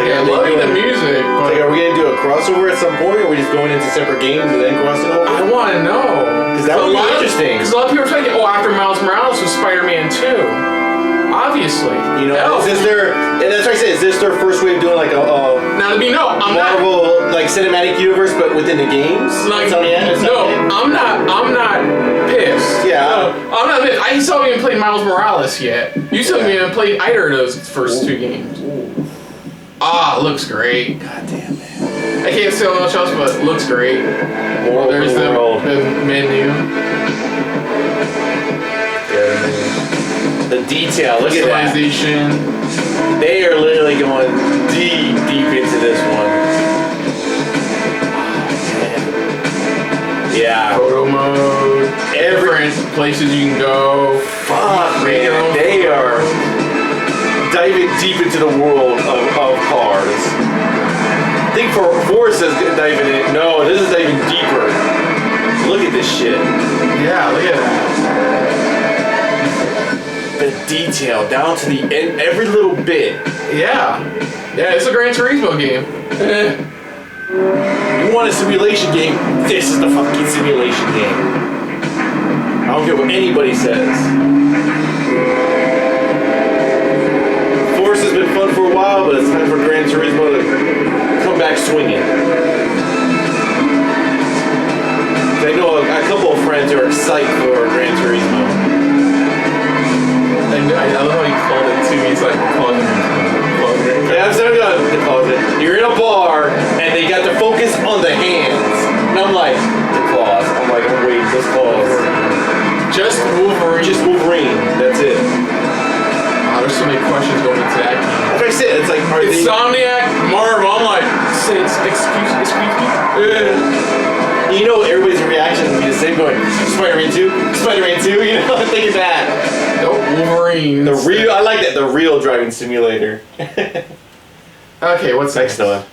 [SPEAKER 2] Yeah, I love the music, but
[SPEAKER 3] Like, are we gonna do a crossover at some point, or are we just going into separate games and then crossing over?
[SPEAKER 2] I want to know.
[SPEAKER 3] Because that would be interesting.
[SPEAKER 2] Because a lot of people are saying, oh, after Miles Morales was Spider-Man 2. Obviously.
[SPEAKER 3] You know, is this their? And that's what I said. Is this their first way of doing like a
[SPEAKER 2] now to be no, I'm
[SPEAKER 3] Marvel like cinematic universe, but within the games?
[SPEAKER 2] Like
[SPEAKER 3] no,
[SPEAKER 2] I'm not pissed.
[SPEAKER 3] Yeah,
[SPEAKER 2] no, I'm not pissed. I still haven't played Miles Morales yet. You still haven't played either of those first two games. Ah, looks great.
[SPEAKER 3] God damn it.
[SPEAKER 2] I can't say much else, but it looks great.
[SPEAKER 3] More
[SPEAKER 2] There's the menu.
[SPEAKER 3] Yeah, the detail. Look at that. They are literally going deep into this one. Yeah.
[SPEAKER 2] Photo mode. Different places you can go.
[SPEAKER 3] Fuck, man. They are diving deep into the world of cars. I think Forrest is diving in. No, this is diving deeper. Look at this shit.
[SPEAKER 2] Yeah, look at that.
[SPEAKER 3] The detail down to the end, every little bit.
[SPEAKER 2] Yeah. Yeah, it's a Gran Turismo game.
[SPEAKER 3] You want a simulation game? This is the fucking simulation game. I don't care what anybody says. Force has been fun for a while, but it's time for Gran Turismo to come back swinging. I know a couple of friends who are excited for Gran Turismo.
[SPEAKER 2] I love how he called it too. He's like calling it.
[SPEAKER 3] Yeah, I'm sorry to call it. You're in a bar and they got the focus on the hands. And I'm like, the claws. I'm like, I'm waiting, those claws.
[SPEAKER 2] Just Wolverine.
[SPEAKER 3] Just Wolverine. That's it.
[SPEAKER 2] There's so many questions going into that game.
[SPEAKER 3] That's what I said. It's like,
[SPEAKER 2] it's Insomniac, Marvel. I'm like, excuse me.
[SPEAKER 3] You know, everybody's reaction would be the same, going, Spider-Man 2, Spider-Man 2. You know, think of that.
[SPEAKER 2] Nope, Wolverine.
[SPEAKER 3] The real, I like that. The real driving simulator.
[SPEAKER 2] Okay, what's
[SPEAKER 3] next one?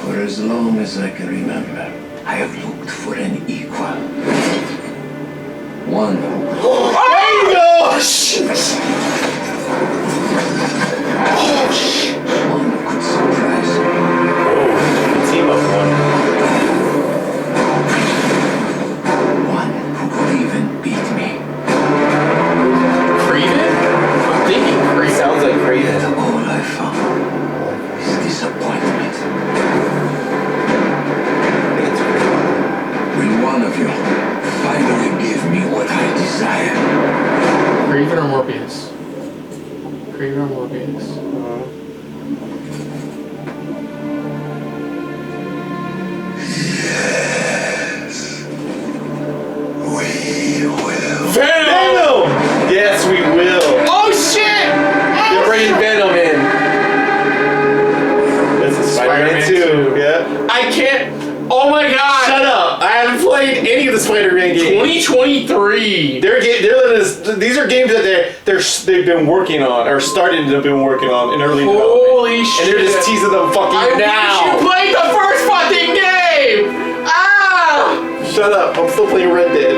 [SPEAKER 12] For as long as I can remember, I have looked for an equal. One who...
[SPEAKER 3] There you go!
[SPEAKER 12] One who could surprise me.
[SPEAKER 3] Team up one.
[SPEAKER 12] One who could even beat me.
[SPEAKER 2] Craven? I'm thinking Craven.
[SPEAKER 3] Sounds like Craven.
[SPEAKER 12] Yet all I found is disappointment. Will one of you finally give me what I desire?
[SPEAKER 2] Craven or Morbius? Craven or Morbius?
[SPEAKER 12] Yes. We will.
[SPEAKER 3] Venom! Yes, we will.
[SPEAKER 2] Oh shit!
[SPEAKER 3] You're bringing Venom in. This is Spider-Man 2. Yeah.
[SPEAKER 2] I can't. Oh my god!
[SPEAKER 3] Shut up! I haven't played any of the Spider-Man games.
[SPEAKER 2] 2023.
[SPEAKER 3] These are games that they've been working on or started to have been working on in early development.
[SPEAKER 2] Holy shit!
[SPEAKER 3] And they're just teasing them fucking now.
[SPEAKER 2] I wish you played the first fucking game. Ah!
[SPEAKER 3] Shut up! I'm still playing Red Dead.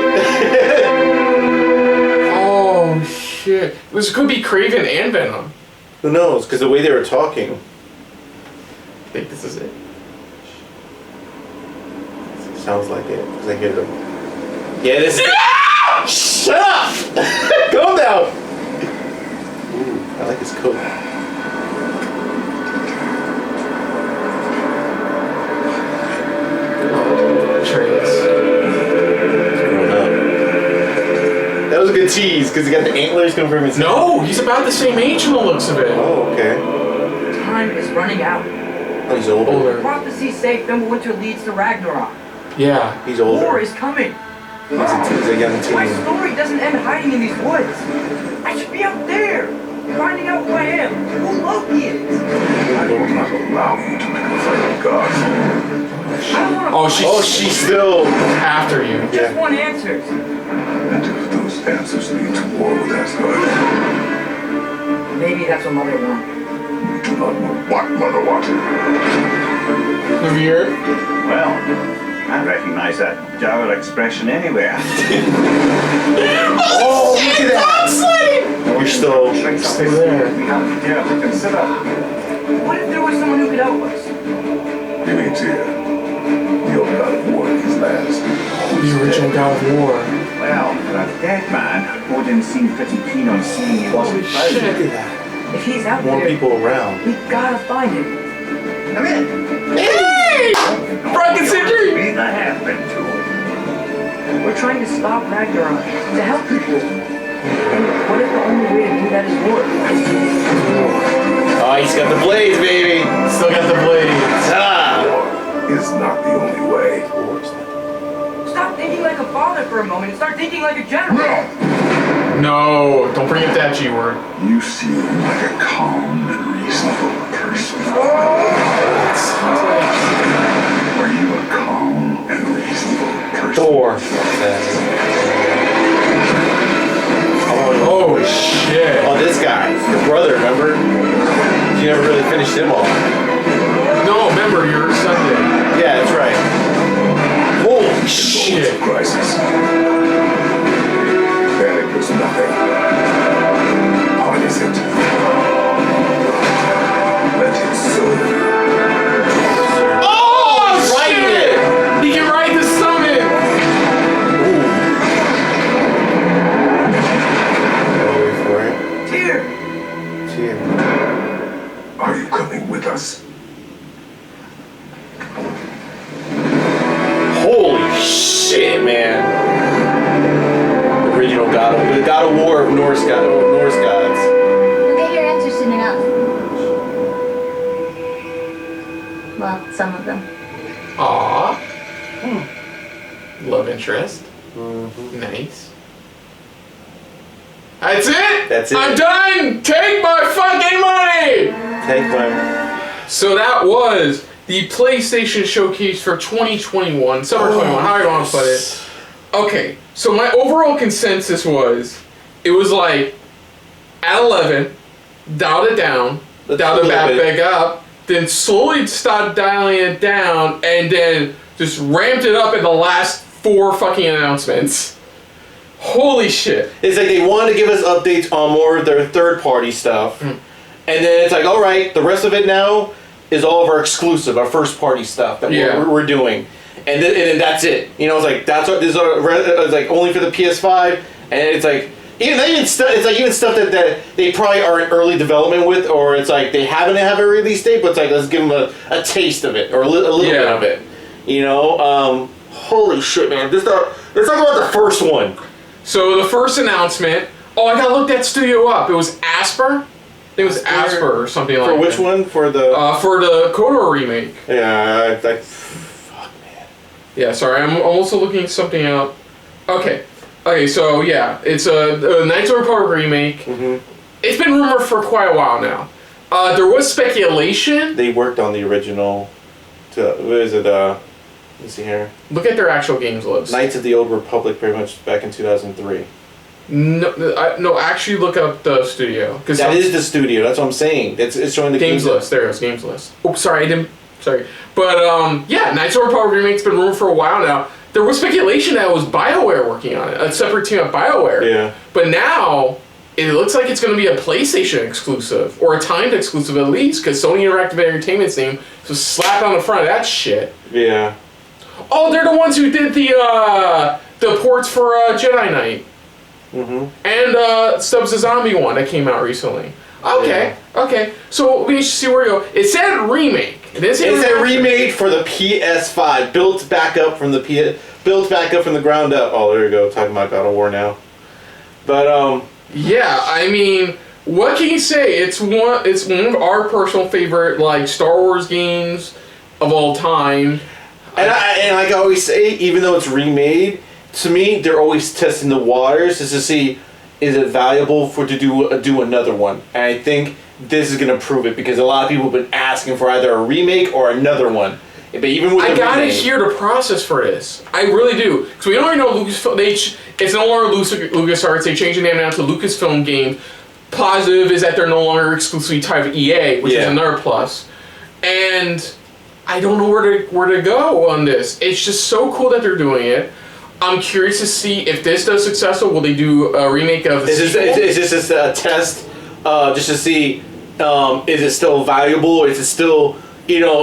[SPEAKER 2] Oh shit! This could be Craven and Venom.
[SPEAKER 3] Who knows? Because the way they were talking.
[SPEAKER 1] think this is it.
[SPEAKER 3] Sounds like it. Cause I get them. Yeah, this. Shut up! Calm down. Ooh, I like his coat. That was a good tease because he got the antlers coming from his head.
[SPEAKER 1] No, he's about the same age from the looks of it.
[SPEAKER 3] Oh, okay.
[SPEAKER 13] Time is running out.
[SPEAKER 3] Oh, he's older.
[SPEAKER 13] Prophecies say Fimbulwinter leads to Ragnarok.
[SPEAKER 1] Yeah.
[SPEAKER 3] He's older.
[SPEAKER 13] War is coming.
[SPEAKER 3] He's a young teen.
[SPEAKER 13] My story doesn't end hiding in these woods. I should be out there, finding out who I am, who Loki is.
[SPEAKER 10] I will not allow you to make a fight of gods.
[SPEAKER 3] She's still
[SPEAKER 1] after you.
[SPEAKER 13] Just want answers.
[SPEAKER 10] And if those answers lead to war with Asgard,
[SPEAKER 13] maybe that's what Mother wanted.
[SPEAKER 10] we do not know what Mother wanted.
[SPEAKER 1] Here.
[SPEAKER 9] Well, I recognize that dour expression anywhere.
[SPEAKER 3] Oh, look at that! You're still
[SPEAKER 9] there. We have to dare to consider.
[SPEAKER 13] What if there was someone who could help us?
[SPEAKER 10] You mean Tchia, the old god of war in his last.
[SPEAKER 1] The original God of War.
[SPEAKER 9] Well, for a dead man, Odin seemed pretty keen on seeing he wasn't found.
[SPEAKER 3] Look at that.
[SPEAKER 13] If he's out
[SPEAKER 3] More
[SPEAKER 13] there,
[SPEAKER 3] people around.
[SPEAKER 13] we gotta find him.
[SPEAKER 9] Come in.
[SPEAKER 1] Hey! Franken Century!
[SPEAKER 9] We have been to.
[SPEAKER 13] We're trying to stop Ragnarok, to help people. And what if the only way to do that is war?
[SPEAKER 3] Oh, he's got the blades, baby.
[SPEAKER 1] Still got the blades.
[SPEAKER 10] Is not the only way.
[SPEAKER 13] Stop thinking like a father for a moment and start thinking like a general.
[SPEAKER 1] No, don't bring up that G word.
[SPEAKER 10] You seem like a calm and reasonable person. Are you a calm and reasonable person?
[SPEAKER 3] Thor.
[SPEAKER 1] Oh shit.
[SPEAKER 3] Oh, this guy. Your brother, remember? You never really finished him off.
[SPEAKER 1] No, remember, you're Sunday.
[SPEAKER 3] Yeah, that's right. Holy shit.
[SPEAKER 10] Crisis. Panic is nothing. Harness it. Let it serve you.
[SPEAKER 1] Oh, shit! He can ride the summit!
[SPEAKER 3] Wait for it.
[SPEAKER 13] Here.
[SPEAKER 3] Cheers.
[SPEAKER 10] Are you coming with us?
[SPEAKER 3] Holy shit, man. Original God of the God of War of Norse gods.
[SPEAKER 5] You'll get your answers soon enough. Well, some of them.
[SPEAKER 1] Aww. Love interest. Nice. That's it?
[SPEAKER 3] That's it.
[SPEAKER 1] I'm done! Take my fucking money!
[SPEAKER 3] Take my.
[SPEAKER 1] So that was the PlayStation Showcase for 2021, summer 21, however you want to put it. Okay, so my overall consensus was, it was like, at 11, dialed it down, dialed it back up, then slowly started dialing it down, and then just ramped it up in the last 4 fucking announcements. Holy shit.
[SPEAKER 3] It's like they wanted to give us updates on more of their third-party stuff, and then it's like, all right, the rest of it now is all of our exclusive, our first-party stuff that we're doing, and then that's it. You know, it's like that's what this is. It's like only for the PS5, and it's like even stuff. It's like even stuff that they probably are in early development with, or it's like they haven't have a release date, but it's like let's give them a taste of it or a little bit of it. You know, holy shit, man! Let's talk about the first one.
[SPEAKER 1] So the first announcement. Oh, I gotta look that studio up. It was Asper. It was Asper or something like that.
[SPEAKER 3] For which one? For the
[SPEAKER 1] KOTOR remake.
[SPEAKER 3] Yeah,
[SPEAKER 1] fuck, man. Yeah, sorry, I'm also looking something up. Okay, so yeah, it's a Knights of the Republic remake. It's been rumored for quite a while now. There was speculation.
[SPEAKER 3] They worked on the original. What is it? Let's see here.
[SPEAKER 1] Look at their actual games list.
[SPEAKER 3] Knights of the Old Republic, pretty much back in 2003.
[SPEAKER 1] No, actually look up the studio.
[SPEAKER 3] That is the studio. That's what I'm saying. It's showing the
[SPEAKER 1] games list. There it is, games list. Oh, sorry, I didn't. Sorry, but yeah, Knights of the Republic remake's been rumored for a while now. There was speculation that it was BioWare working on it, a separate team at BioWare.
[SPEAKER 3] Yeah.
[SPEAKER 1] But now
[SPEAKER 2] it looks like it's going to be a PlayStation exclusive, or a timed exclusive at least, because Sony Interactive Entertainment's name was slapped on the front of that shit.
[SPEAKER 3] Yeah.
[SPEAKER 2] Oh, they're the ones who did the ports for Jedi Knight. And Stubbs the Zombie one that came out recently. Okay, okay. So we should see where we go. It said remake. It
[SPEAKER 3] said remade for the PS5, built back up from the ground up. Oh, there you go. Talking about God of War now. But
[SPEAKER 2] yeah, I mean, what can you say? It's one of our personal favorite like Star Wars games of all time.
[SPEAKER 3] And like I always say, even though it's remade, to me they're always testing the waters just to see, is it valuable to do another one? And I think this is going to prove it, because a lot of people have been asking for either a remake or another one. But even with
[SPEAKER 2] I gotta hear the process for this. I really do, because we already know Lucasfilm. It's no longer LucasArts. They changed the name now to Lucasfilm Games. Positive is that they're no longer exclusively tied to EA, which is another plus. And I don't know where to go on this. It's just so cool that they're doing it. I'm curious to see if this does successful. Will they do a remake of the sequel?
[SPEAKER 3] Is this just a test, just to see, is it still valuable? Is it still,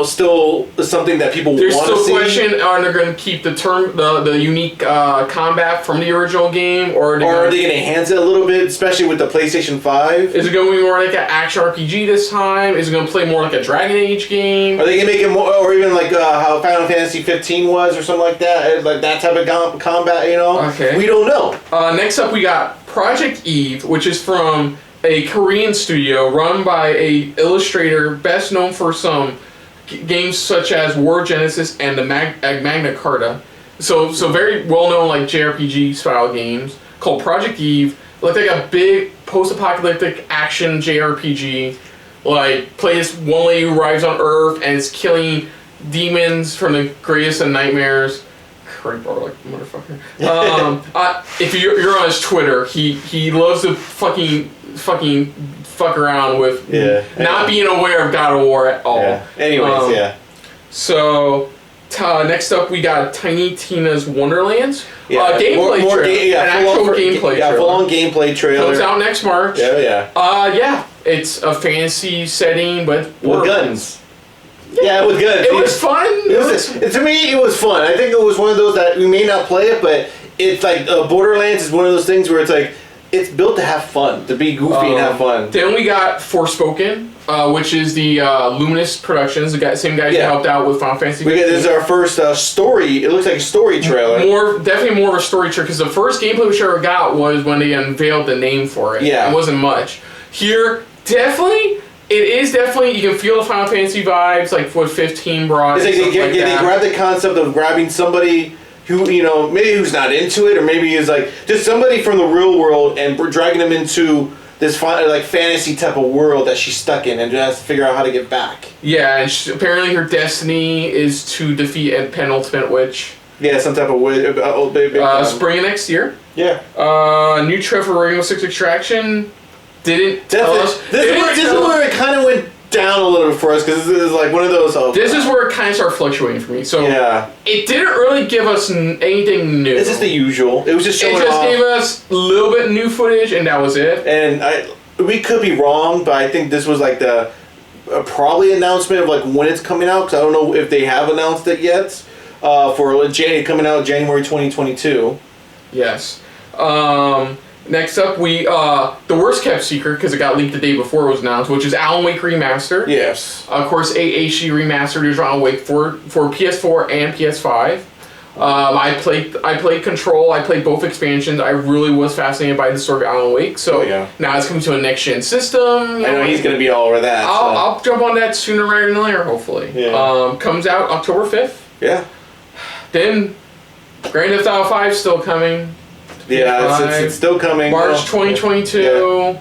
[SPEAKER 3] still something that people want to see?
[SPEAKER 2] There's still a question: are they going to keep the unique combat from the original game, or
[SPEAKER 3] are they going to enhance it a little bit, especially with the PlayStation 5?
[SPEAKER 2] Is it going to be more like an action RPG this time? Is it going to play more like a Dragon Age game?
[SPEAKER 3] Are they going to make it more, or even like how Final Fantasy 15 was, or something like that, like that type of combat?
[SPEAKER 2] Okay.
[SPEAKER 3] We don't know.
[SPEAKER 2] Next up, we got Project Eve, which is from a Korean studio run by a illustrator best known for some games such as War Genesis and the Magna Carta. So very well known like JRPG style games called Project Eve. Looked like a big post-apocalyptic action JRPG. Like plays one lady who arrives on Earth and is killing demons from the greatest of nightmares. Creep or like motherfucker. If you're on his Twitter, he loves to fucking fuck around with not being aware of God of War at all.
[SPEAKER 3] Yeah. Anyways,
[SPEAKER 2] So next up we got Tiny Tina's Wonderlands. Gameplay
[SPEAKER 3] more
[SPEAKER 2] trailer. An actual gameplay trailer.
[SPEAKER 3] Full-on gameplay trailer.
[SPEAKER 2] Comes out next March.
[SPEAKER 3] Yeah.
[SPEAKER 2] It's a fantasy setting, but
[SPEAKER 3] with guns. Yeah, with guns.
[SPEAKER 2] It was fun.
[SPEAKER 3] To me, it was fun. I think it was one of those that we may not play it, but it's like Borderlands is one of those things where it's like, it's built to have fun, to be goofy and have fun.
[SPEAKER 2] Then we got Forspoken, which is the Luminous Productions, the same guys who helped out with Final Fantasy 15.
[SPEAKER 3] This is our first story. It looks like a story trailer.
[SPEAKER 2] Definitely more of a story trailer, because the first gameplay we ever got was when they unveiled the name for it.
[SPEAKER 3] Yeah.
[SPEAKER 2] It wasn't much. Here, definitely, you can feel the Final Fantasy vibes, like what 15 brought.
[SPEAKER 3] It's like they grab the concept of grabbing somebody who, maybe who's not into it, or maybe is like just somebody from the real world and dragging them into this like fantasy type of world that she's stuck in and just has to figure out how to get back.
[SPEAKER 2] Yeah, and apparently her destiny is to defeat a penultimate witch.
[SPEAKER 3] Yeah, some type of witch.
[SPEAKER 2] Spring of next year.
[SPEAKER 3] Yeah.
[SPEAKER 2] New trailer for Rainbow Six Extraction. Didn't tell us.
[SPEAKER 3] This is where it kind of went down a little bit for us, because this is like one of those.
[SPEAKER 2] This is where it kind of started fluctuating for me. So it didn't really give us anything new.
[SPEAKER 3] It's just the usual. It was just showing off.
[SPEAKER 2] It just gave us a little bit new footage, and that was it.
[SPEAKER 3] And we could be wrong, but I think this was like the probably announcement of like when it's coming out, because I don't know if they have announced it yet. For coming out January 2022.
[SPEAKER 2] Yes. Next up, the worst kept secret, because it got leaked the day before it was announced, which is Alan Wake Remastered.
[SPEAKER 3] Yes.
[SPEAKER 2] Of course, HD Remastered is Alan Wake for PS4 and PS5. I played Control. I played both expansions. I really was fascinated by the story of Alan Wake. So now it's coming to a next gen system.
[SPEAKER 3] I know he's going to be all over that.
[SPEAKER 2] I'll jump on that sooner rather than later, hopefully.
[SPEAKER 3] Yeah.
[SPEAKER 2] Comes out October 5th.
[SPEAKER 3] Yeah.
[SPEAKER 2] Then Grand Theft Auto 5 is still coming.
[SPEAKER 3] Yeah, it's still coming.
[SPEAKER 2] March 2022. Yeah.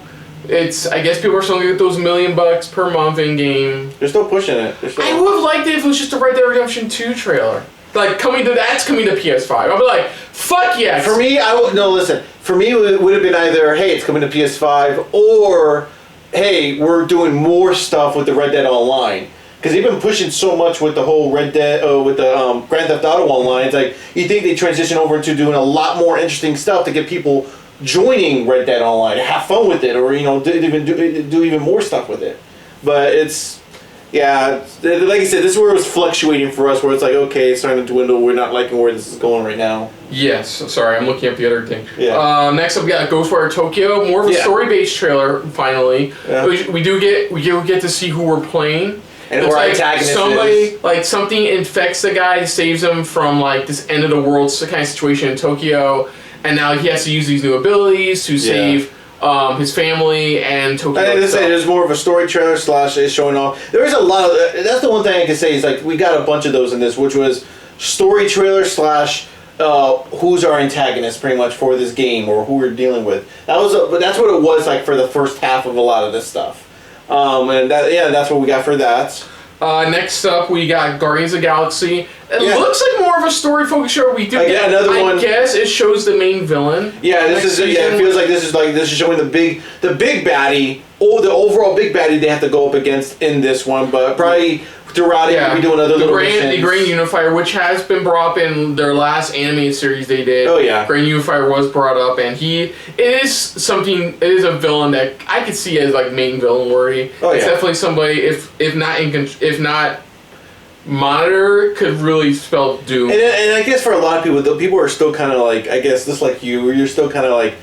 [SPEAKER 2] I guess people are still gonna get those $1 million per month in game.
[SPEAKER 3] They're still pushing it.
[SPEAKER 2] I would have liked it if it was just a Red Dead Redemption 2 trailer. Like that's coming to PS5. I'll be like, fuck yes.
[SPEAKER 3] For me, listen. For me, it would have been either, hey, it's coming to PS5, or hey, we're doing more stuff with the Red Dead Online. Because they've been pushing so much with the whole Red Dead, with the Grand Theft Auto Online. It's like, you think they transition over into doing a lot more interesting stuff to get people joining Red Dead Online, have fun with it, or do even more stuff with it. But it's like I said, this is where it was fluctuating for us, where it's like, okay, it's starting to dwindle. We're not liking where this is going right now.
[SPEAKER 2] Yes, sorry, I'm looking up the other thing.
[SPEAKER 3] Yeah.
[SPEAKER 2] Next up, we got Ghostwire Tokyo, more of a story-based trailer. Finally, we do get to see who we're playing.
[SPEAKER 3] And who our antagonist is.
[SPEAKER 2] Like something infects the guy, saves him from like this end of the world kind of situation in Tokyo, and now he has to use these new abilities to save his family and Tokyo.
[SPEAKER 3] I didn't say there's more of a story trailer / is showing off. There is a lot of. That's the one thing I can say is like we got a bunch of those in this, which was story trailer / who's our antagonist pretty much for this game or who we're dealing with. But that's what it was like for the first half of a lot of this stuff. And that's what we got for that.
[SPEAKER 2] Next up, we got Guardians of the Galaxy. It looks like more of a story-focused show. We do get
[SPEAKER 3] another one.
[SPEAKER 2] I guess it shows the main villain.
[SPEAKER 3] Yeah, it feels like this is showing the big baddie, or the overall big baddie they have to go up against in this one. But probably throughout it, we'll be doing other little missions. The Grand
[SPEAKER 2] Unifier, which has been brought up in their last animated series they did.
[SPEAKER 3] Oh yeah,
[SPEAKER 2] Grand Unifier was brought up, and it is a villain that I could see as like main villain worthy. It's definitely somebody, if not Monitor, could really spell doom.
[SPEAKER 3] And I guess for a lot of people, people are still kind of like, I guess just like you, where you're still kind of like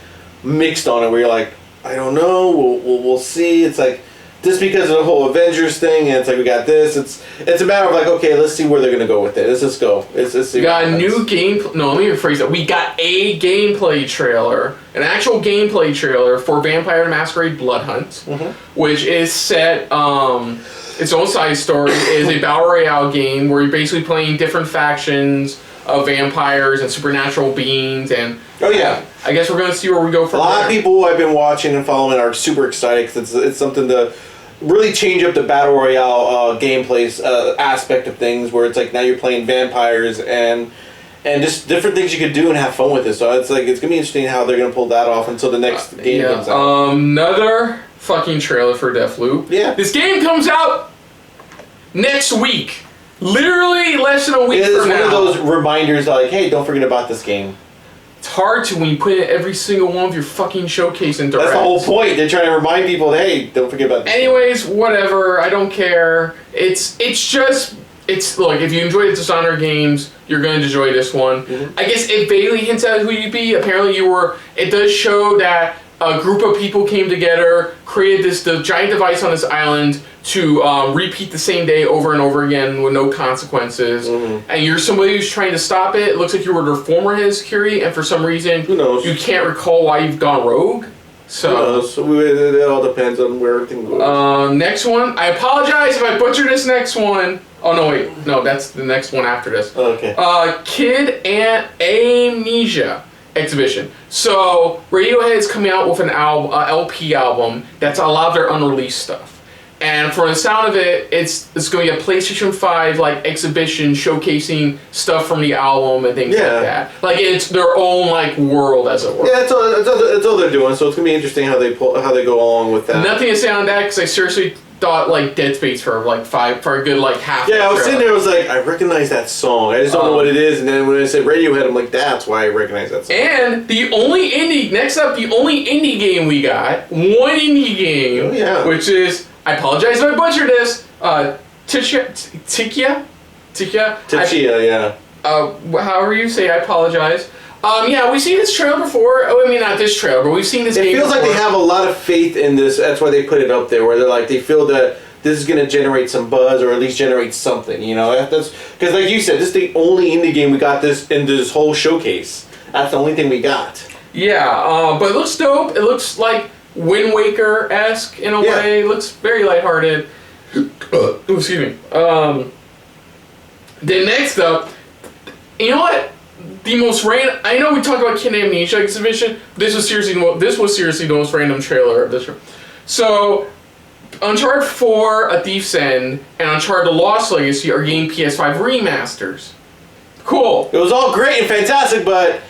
[SPEAKER 3] mixed on it, where you're like, I don't know, we'll see. It's like, just because of the whole Avengers thing, and it's like we got this. It's a matter of like, okay, let's see where they're gonna go with it. Let's just go. Let's see.
[SPEAKER 2] We got a new game. No, let me rephrase that. We got a gameplay trailer, an actual gameplay trailer for Vampire the Masquerade Blood Hunt, which is set. Its own side story is a battle royale game where you're basically playing different factions of vampires and supernatural beings, and I guess we're gonna see where we go from there.
[SPEAKER 3] A lot of people I've been watching and following are super excited because it's something to really change up the battle royale gameplay aspect of things, where it's like now you're playing vampires and just different things you could do and have fun with it. So it's gonna be interesting how they're gonna pull that off until the next game comes out.
[SPEAKER 2] Another fucking trailer for Deathloop.
[SPEAKER 3] Yeah,
[SPEAKER 2] this game comes out next week. Literally less than a week from now.
[SPEAKER 3] It's one of those reminders like, hey, don't forget about this game.
[SPEAKER 2] It's hard to when you put it in every single one of your fucking showcase and directs.
[SPEAKER 3] That's the whole point. They're trying to remind people that, hey, don't forget about this.
[SPEAKER 2] Anyways, whatever. I don't care. It's look, if you enjoy the Dishonored games, you're going to enjoy this one. I guess it vaguely hints at who you'd be. Apparently it does show that a group of people came together, created the giant device on this island to repeat the same day over and over again with no consequences. And you're somebody who's trying to stop it. It looks like you were their former head of security, and for some reason,
[SPEAKER 3] who knows?
[SPEAKER 2] You can't recall why you've gone rogue. So
[SPEAKER 3] who knows? It all depends on where everything goes.
[SPEAKER 2] Next one. I apologize if I butcher this next one. Oh no, wait. No, that's the next one after this.
[SPEAKER 3] Okay.
[SPEAKER 2] Kid and A Mnesia Exhibition. So Radiohead is coming out with an LP album that's a lot of their unreleased stuff. And for the sound of it, it's going to be a PlayStation 5 like exhibition showcasing stuff from the album and things like that. Like it's their own like world, as it were.
[SPEAKER 3] Yeah, that's all they're doing. So it's going to be interesting how they go along with that.
[SPEAKER 2] Nothing to say on that because I seriously thought like Dead Space for a good like half.
[SPEAKER 3] Yeah, I was sitting there. I was like, I recognize that song. I just don't know what it is. And then when I said Radiohead, I'm like, that's why I recognize that song.
[SPEAKER 2] And the only indie game we got, one indie game, which is, I apologize if I butchered this, Tchia,
[SPEAKER 3] yeah.
[SPEAKER 2] However you say, I apologize. We've seen this trailer before. I mean, not this trailer, but we've seen this game
[SPEAKER 3] before. It feels like they have a lot of faith in this. That's why they put it up there, where they're like, they feel that this is going to generate some buzz, or at least generate something, you know? That's because, like you said, this is the only indie game we got this in this whole showcase. That's the only thing we got.
[SPEAKER 2] Yeah, but it looks dope. It looks like Wind Waker-esque in a way. It looks very lighthearted. Excuse me. Then next up, you know what? The most random. I know we talked about Kid A Mnesia Exhibition. This was seriously the most random trailer of this show. So, Uncharted 4, A Thief's End, and Uncharted: The Lost Legacy are getting PS5 remasters. Cool.
[SPEAKER 3] It was all great and fantastic, but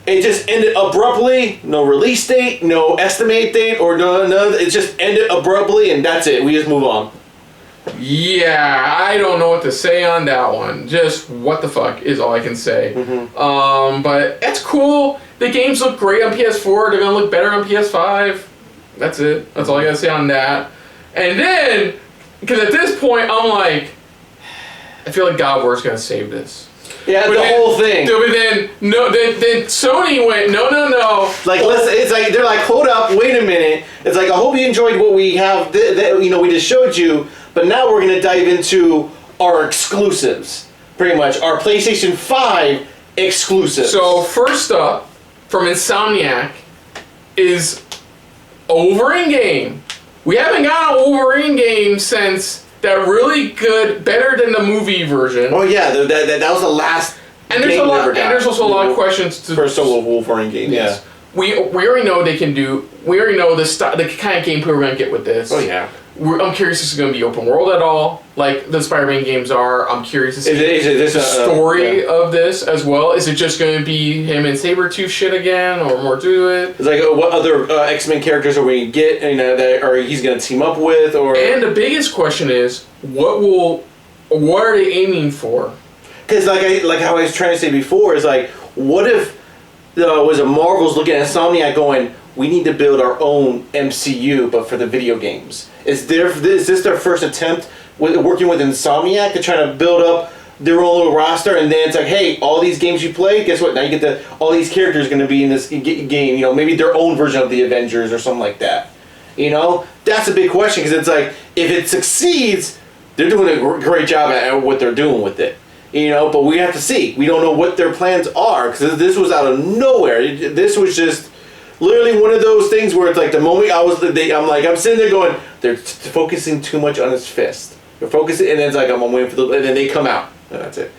[SPEAKER 3] it just ended abruptly. No release date, no estimate date, or none. It just ended abruptly, and that's it. We just move on.
[SPEAKER 2] Yeah, I don't know what to say on that one. Just what the fuck is all I can say. But it's cool. The games look great on PS4. They're gonna look better on PS5. That's it. That's all I gotta say on that. And then, because at this point I'm like, I feel like God of War's gonna save this.
[SPEAKER 3] Yeah,
[SPEAKER 2] but
[SPEAKER 3] the whole thing.
[SPEAKER 2] But then Sony went, no.
[SPEAKER 3] Like, it's like they're like, hold up, wait a minute. It's like, I hope you enjoyed what we have. We just showed you, but now we're gonna dive into our exclusives, pretty much our PlayStation 5 exclusives.
[SPEAKER 2] So first up, from Insomniac, is a Wolverine game. We haven't got a Wolverine game since that really good, better than the movie version.
[SPEAKER 3] Oh yeah, that was the last.
[SPEAKER 2] And there's there's also a lot of questions to
[SPEAKER 3] for solo Wolverine game.
[SPEAKER 2] Yes. Yeah. We already know they can do. We already know the kind of gameplay we're gonna get with this.
[SPEAKER 3] Oh yeah.
[SPEAKER 2] I'm curious if it's going to be open world at all, like the Spider-Man games are. I'm curious to see the story of this as well. Is it just going to be him and Sabretooth shit again, or more to it?
[SPEAKER 3] It's like, what other X-Men characters are we going to get, that he's going to team up with? Or
[SPEAKER 2] And the biggest question is, what are they aiming for?
[SPEAKER 3] Because like how I was trying to say before, is like, what if was a Marvel's looking at Insomniac going, we need to build our own MCU, but for the video games. Is this their first attempt working with Insomniac to try to build up their own little roster, and then it's like, hey, all these games you play, guess what? Now you get all these characters going to be in this game. Maybe their own version of the Avengers or something like that. That's a big question, because it's like, if it succeeds, they're doing a great job at what they're doing with it. But we have to see. We don't know what their plans are, because this was out of nowhere. This was just literally one of those things where it's like the moment I'm sitting there going, they're focusing too much on his fist. They're focusing, and then it's like, I'm waiting for and then they come out. And that's it.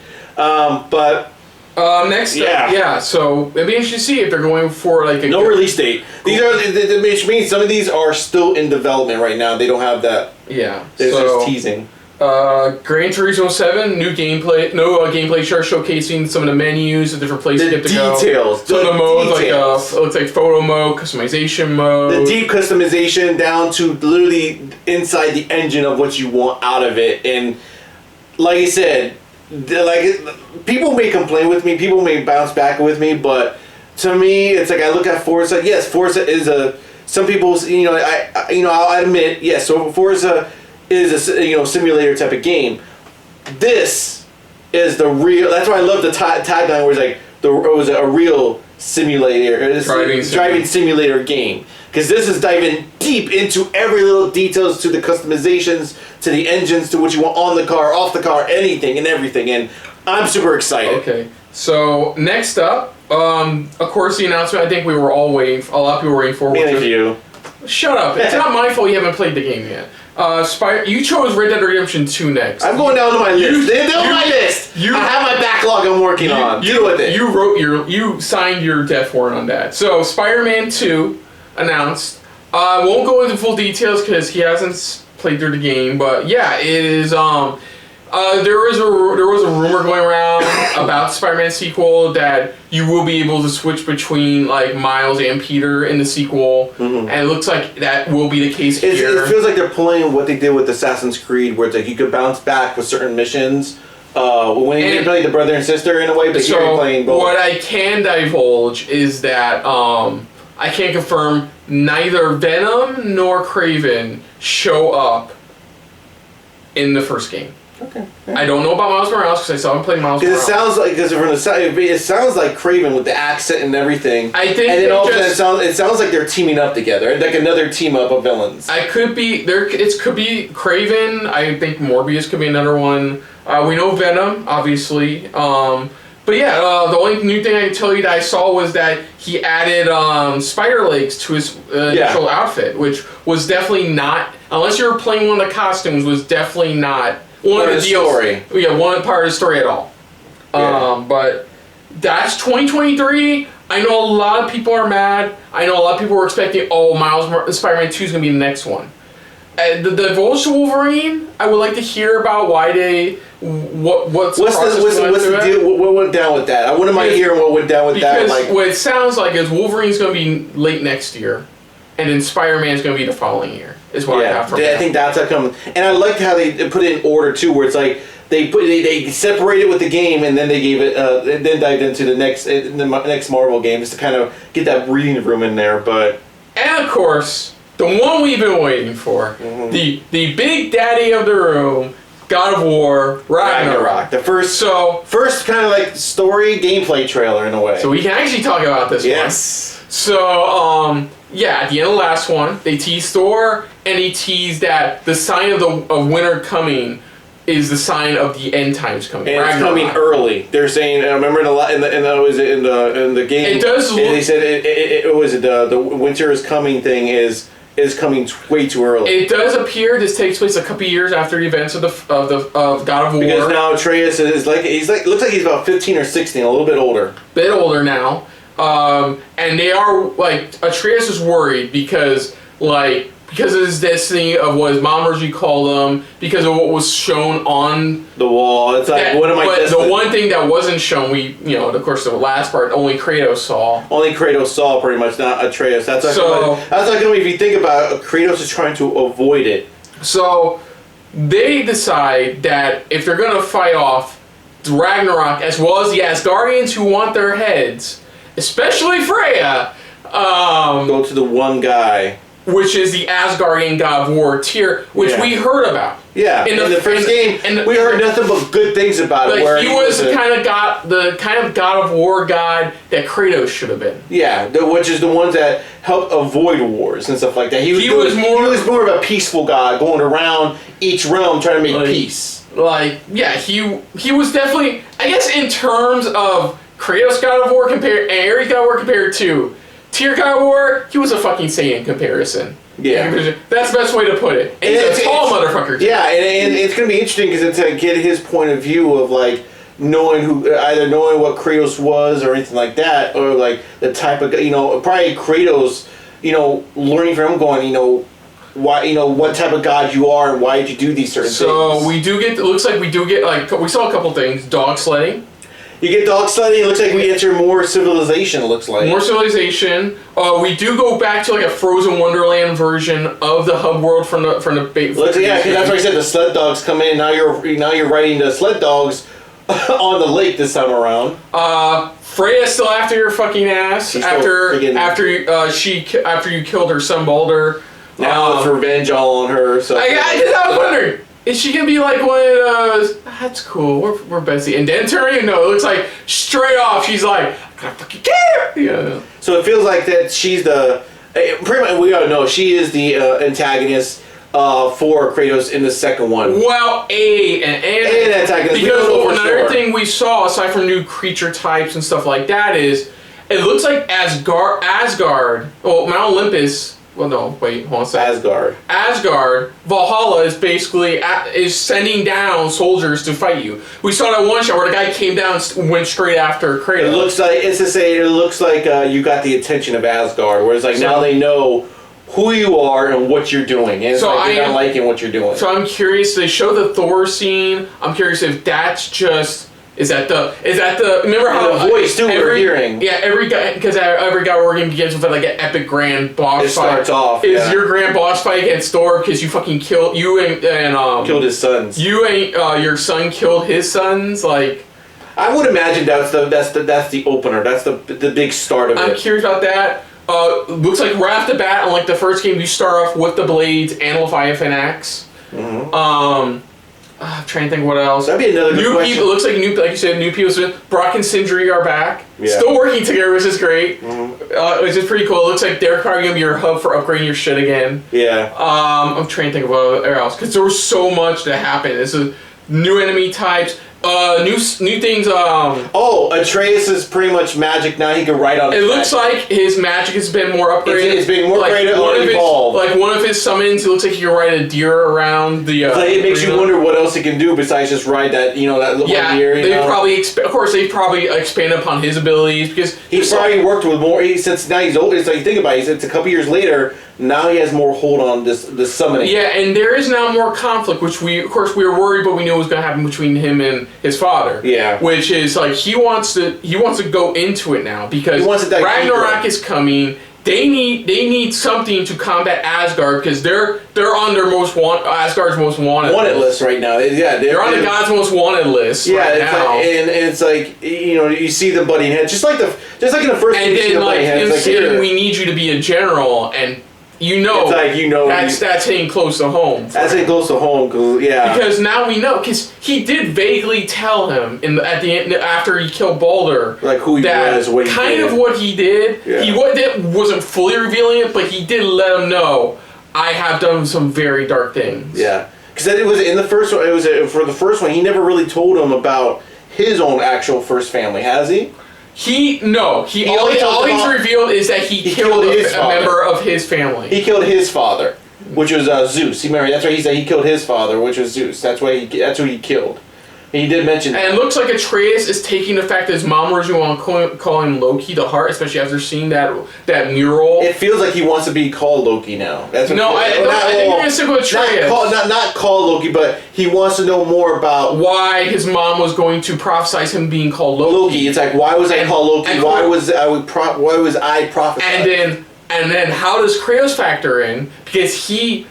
[SPEAKER 2] Next up, so it'd be interesting to see if they're going for like
[SPEAKER 3] no release date. These are, which means some of these are still in development right now. They don't have that.
[SPEAKER 2] Yeah.
[SPEAKER 3] They're just teasing.
[SPEAKER 2] Gran Turismo 7, new gameplay, gameplay chart showcasing some of the menus, the different places you get to go. Some of the modes, looks like photo mode, customization mode.
[SPEAKER 3] The deep customization down to literally inside the engine of what you want out of it. And like I said, people may complain with me, people may bounce back with me, but to me, it's like I look at Forza. Yes, Forza is some people, I'll admit, yes, so Forza is a simulator type of game. This is the real. That's why I love the tagline where it's like it was a real simulator, driving simulator game. Because this is diving deep into every little details, to the customizations, to the engines, to what you want on the car, off the car, anything and everything. And I'm super excited.
[SPEAKER 2] Okay, so next up, of course, the announcement I think we were all waiting. A lot of people were waiting for.
[SPEAKER 3] Mainly for you.
[SPEAKER 2] Shut up! It's not my fault you haven't played the game yet. You chose Red Dead Redemption 2 next.
[SPEAKER 3] I'm going down to my list. They're on my list. I have my backlog I'm working on. Deal with it.
[SPEAKER 2] You signed your death warrant on that. So Spider-Man 2 announced. I won't go into full details because he hasn't played through the game, but yeah, it is. There was a rumor going around about the Spider-Man sequel that you will be able to switch between like Miles and Peter in the sequel, and it looks like that will be the case here.
[SPEAKER 3] It feels like they're pulling what they did with Assassin's Creed, where it's like you could bounce back with certain missions. When you play the brother and sister in a way, but you're playing both.
[SPEAKER 2] What I can divulge is that I can't confirm neither Venom nor Kraven show up in the first game.
[SPEAKER 3] Okay.
[SPEAKER 2] I don't know about Miles Morales because I saw him play Miles Morales.
[SPEAKER 3] It sounds like it sounds like Kraven with the accent and everything.
[SPEAKER 2] I think,
[SPEAKER 3] and then all of a sudden it sounds like they're teaming up together, like another team up of villains.
[SPEAKER 2] I could be there. It could be Kraven. I think Morbius could be another one. We know Venom, obviously. But yeah, the only new thing I can tell you that I saw was that he added spider legs to his initial outfit, which was definitely not, unless you were playing one of the costumes, was definitely not one of the
[SPEAKER 3] story.
[SPEAKER 2] Yeah, one part of the story at all.
[SPEAKER 3] Yeah.
[SPEAKER 2] But that's 2023. I know a lot of people are mad. I know a lot of people were expecting, Spider-Man 2 is going to be the next one. The divulge to Wolverine, I would like to hear about why they... What's
[SPEAKER 3] the deal? What went down with that? I wouldn't mind hearing what went down with that.
[SPEAKER 2] Because what it sounds like is Wolverine's going to be late next year, and then Spider-Man's going to be the following year. is what I got from
[SPEAKER 3] I think that's how come. And I liked how they put it in order too, where it's like they separated with the game, and then they gave it, and then dived into the next Marvel game just to kind of get that breathing room in there. But
[SPEAKER 2] and of course, the one we've been waiting for, the big daddy of the room, God of War, Ragnarok.
[SPEAKER 3] The first kind of like story gameplay trailer in a way.
[SPEAKER 2] So we can actually talk about this one.
[SPEAKER 3] Yes.
[SPEAKER 2] So at the end of the last one, they teased Thor, and they teased that the sign of winter coming is the sign of the end times coming.
[SPEAKER 3] And it's coming early. They're saying. I remember in the game.
[SPEAKER 2] It does.
[SPEAKER 3] They said the winter is coming thing is coming way too early.
[SPEAKER 2] It does appear this takes place a couple years after the events of God of War.
[SPEAKER 3] Because now Atreus is looks like he's about 15 or 16, a little bit older.
[SPEAKER 2] Bit older now, and they are like Atreus is worried because of his destiny of what his mom originally called him, because of what was shown on
[SPEAKER 3] the wall. It's like, what am I
[SPEAKER 2] But the one thing that wasn't shown, of course, the last part, only Kratos saw.
[SPEAKER 3] Only Kratos saw, pretty much, not Atreus. That's like if you think about it, Kratos is trying to avoid it.
[SPEAKER 2] So they decide that if they're going to fight off Ragnarok, as well as the Asgardians who want their heads, especially Freya,
[SPEAKER 3] go to the one guy,
[SPEAKER 2] which is the Asgardian God of War Tyr, which we heard about.
[SPEAKER 3] Yeah, in the first game, we heard nothing but good things about it.
[SPEAKER 2] Where he was the kind of God of War god that Kratos should have been.
[SPEAKER 3] Yeah, which is the ones that help avoid wars and stuff like that. He was more of a peaceful god, going around each realm trying to make peace.
[SPEAKER 2] He was definitely, I guess, in terms of Kratos God of War and Ares God of War compared to Tyr God of War, he was a fucking Saiyan comparison.
[SPEAKER 3] Yeah.
[SPEAKER 2] That's the best way to put it. And he's a tall motherfucker too.
[SPEAKER 3] Yeah, and it's going to be interesting because it's to get his point of view of knowing what Kratos was or anything like that, or the type of, probably Kratos, learning from him, going, why, what type of god you are and why did you do these certain things.
[SPEAKER 2] So we saw a couple things. Dog sledding.
[SPEAKER 3] You get dog sledding. It looks like we enter more civilization. It looks like
[SPEAKER 2] more civilization. We do go back to a Frozen Wonderland version of the hub world from the bait.
[SPEAKER 3] Yeah, because that's why I said the sled dogs come in. Now you're riding the sled dogs on the lake this time around.
[SPEAKER 2] Freya's still after your fucking ass after you killed her son Baldur.
[SPEAKER 3] Now it's revenge all on her. So
[SPEAKER 2] I was wondering. Is she gonna be like one of those? That's cool. We're bestie. And then turning, no, it looks like straight off. She's like, I don't fucking care. Yeah.
[SPEAKER 3] So it feels like that she's pretty much we all know she is the antagonist for Kratos in the second one.
[SPEAKER 2] Well, an
[SPEAKER 3] antagonist.
[SPEAKER 2] Because another thing we saw aside from new creature types and stuff like that is it looks like Asgard. Well, Mount Olympus. Well, no, wait, hold on a second. Asgard, Valhalla is basically sending down soldiers to fight you. We saw that one shot where the guy came down and went straight after Kratos.
[SPEAKER 3] It looks like you got the attention of Asgard, whereas now they know who you are and what you're doing, and they're not liking what you're doing.
[SPEAKER 2] So I'm curious. They show the Thor scene. I'm curious if that's just. Is that the remember how
[SPEAKER 3] the voice too we're hearing?
[SPEAKER 2] Yeah, every guy working begins with an epic grand boss fight. It
[SPEAKER 3] starts off.
[SPEAKER 2] Your grand boss fight against Thor because you fucking killed
[SPEAKER 3] killed his sons.
[SPEAKER 2] Your son killed his sons. I
[SPEAKER 3] would imagine that's the opener. That's the big start of it.
[SPEAKER 2] I'm curious about that. Looks like right off the bat, on the first game, you start off with the blades and Leviathan axe. Mm-hmm. I'm trying to think what else.
[SPEAKER 3] That'd be another good question.
[SPEAKER 2] People. It looks like like you said, new people. Brock and Sindri are back. Yeah. Still working together, which is great. Mm-hmm. Which is pretty cool. It looks like they're probably gonna be your hub for upgrading your shit again.
[SPEAKER 3] Yeah.
[SPEAKER 2] I'm trying to think of what else because there was so much that happened. This is new enemy types. New things.
[SPEAKER 3] Atreus is pretty much magic now. He can ride on.
[SPEAKER 2] It looks like his magic has been more upgraded.
[SPEAKER 3] It's been more upgraded or evolved.
[SPEAKER 2] One of his summons, it looks like he can ride a deer around the.
[SPEAKER 3] It makes you wonder what else he can do besides just ride that. That one deer.
[SPEAKER 2] They've probably expanded upon his abilities because
[SPEAKER 3] he's probably worked with more. Since now he's old. It's like think about it. It's a couple years later. Now he has more hold on this summoning.
[SPEAKER 2] Yeah, and there is now more conflict, which we were worried, but we knew was going to happen between him and his father.
[SPEAKER 3] Yeah,
[SPEAKER 2] which is he wants to go into it now because Ragnarok is coming, they need something to combat Asgard because they're on their Asgard's most wanted
[SPEAKER 3] list right now. Yeah,
[SPEAKER 2] they're on the God's most wanted list.
[SPEAKER 3] Yeah,
[SPEAKER 2] right
[SPEAKER 3] it's
[SPEAKER 2] now.
[SPEAKER 3] like, and it's like you see them butting heads, just like in the first.
[SPEAKER 2] And
[SPEAKER 3] game,
[SPEAKER 2] then like
[SPEAKER 3] heads,
[SPEAKER 2] him saying we need you to be a general, and it's that's hitting close to home.
[SPEAKER 3] That's hitting close to home,
[SPEAKER 2] because now we know because he did vaguely tell him at the end after he killed Baldur,
[SPEAKER 3] like who he was, what he
[SPEAKER 2] kind
[SPEAKER 3] did.
[SPEAKER 2] of what he did.
[SPEAKER 3] Yeah.
[SPEAKER 2] He wasn't fully revealing it, but he did let him know I have done some very dark things.
[SPEAKER 3] Yeah, because it was in the first one. It was for the first one. He never really told him about his own actual first family, has he?
[SPEAKER 2] All he's revealed is that he killed a member of his family.
[SPEAKER 3] He killed his father, which was Zeus. That's why he said he killed his father, which was Zeus. That's who he killed. He did mention that.
[SPEAKER 2] And it looks like Atreus is taking the fact that his mom originally wanted to call him Loki to heart, especially after seeing that mural.
[SPEAKER 3] It feels like he wants to be called Loki now. I think
[SPEAKER 2] you're going to stick with Atreus.
[SPEAKER 3] Not call Loki, but he wants to know more about
[SPEAKER 2] why his mom was going to prophesize him being called Loki.
[SPEAKER 3] It's like, why was I called Loki? Why was I prophesied?
[SPEAKER 2] And then how does Kratos factor in? Because he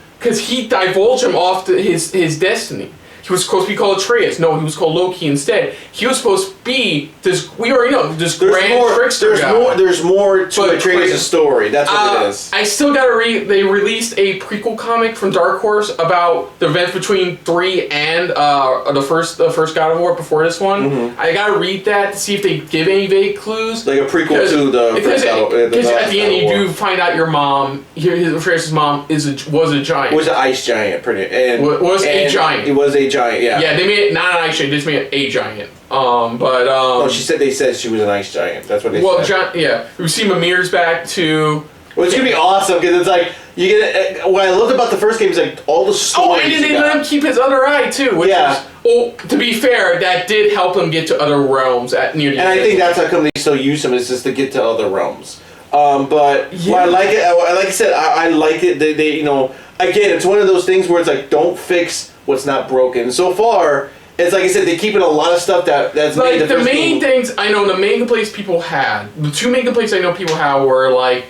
[SPEAKER 2] divulged him off his destiny. He was supposed to be called Atreus. No, he was called Loki instead. He was supposed to be this. We already know this grand trickster guy.
[SPEAKER 3] There's more to Atreus' story. That's what it is.
[SPEAKER 2] I still gotta read. They released a prequel comic from Dark Horse about the events between 3 and the first God of War before this one. Mm-hmm. I gotta read that to see if they give any vague clues.
[SPEAKER 3] Like a prequel to the
[SPEAKER 2] because at the end you do find out your mom, Atreus' mom, was a giant.
[SPEAKER 3] Was an ice giant,
[SPEAKER 2] a giant.
[SPEAKER 3] It was a giant, yeah.
[SPEAKER 2] Yeah, they made it not an ice giant, they just made it a giant.
[SPEAKER 3] No, they said she was an ice giant. That's what they said.
[SPEAKER 2] We see Mimir's back too.
[SPEAKER 3] Well, it's gonna be awesome because it's like you get. What I loved about the first game is like all the stories.
[SPEAKER 2] Oh, and then they let him keep his other eye too. Which to be fair, that did help him get to other realms at near the end.
[SPEAKER 3] And I think that's how come they still use him is just to get to other realms. But I like it. Like I said, I like it. They again, it's one of those things where it's like don't fix what's not broken. So far, it's like I said, they keep in a lot of stuff that's
[SPEAKER 2] like
[SPEAKER 3] made
[SPEAKER 2] the main things I know. The main complaints people had, the two main complaints I know people had were like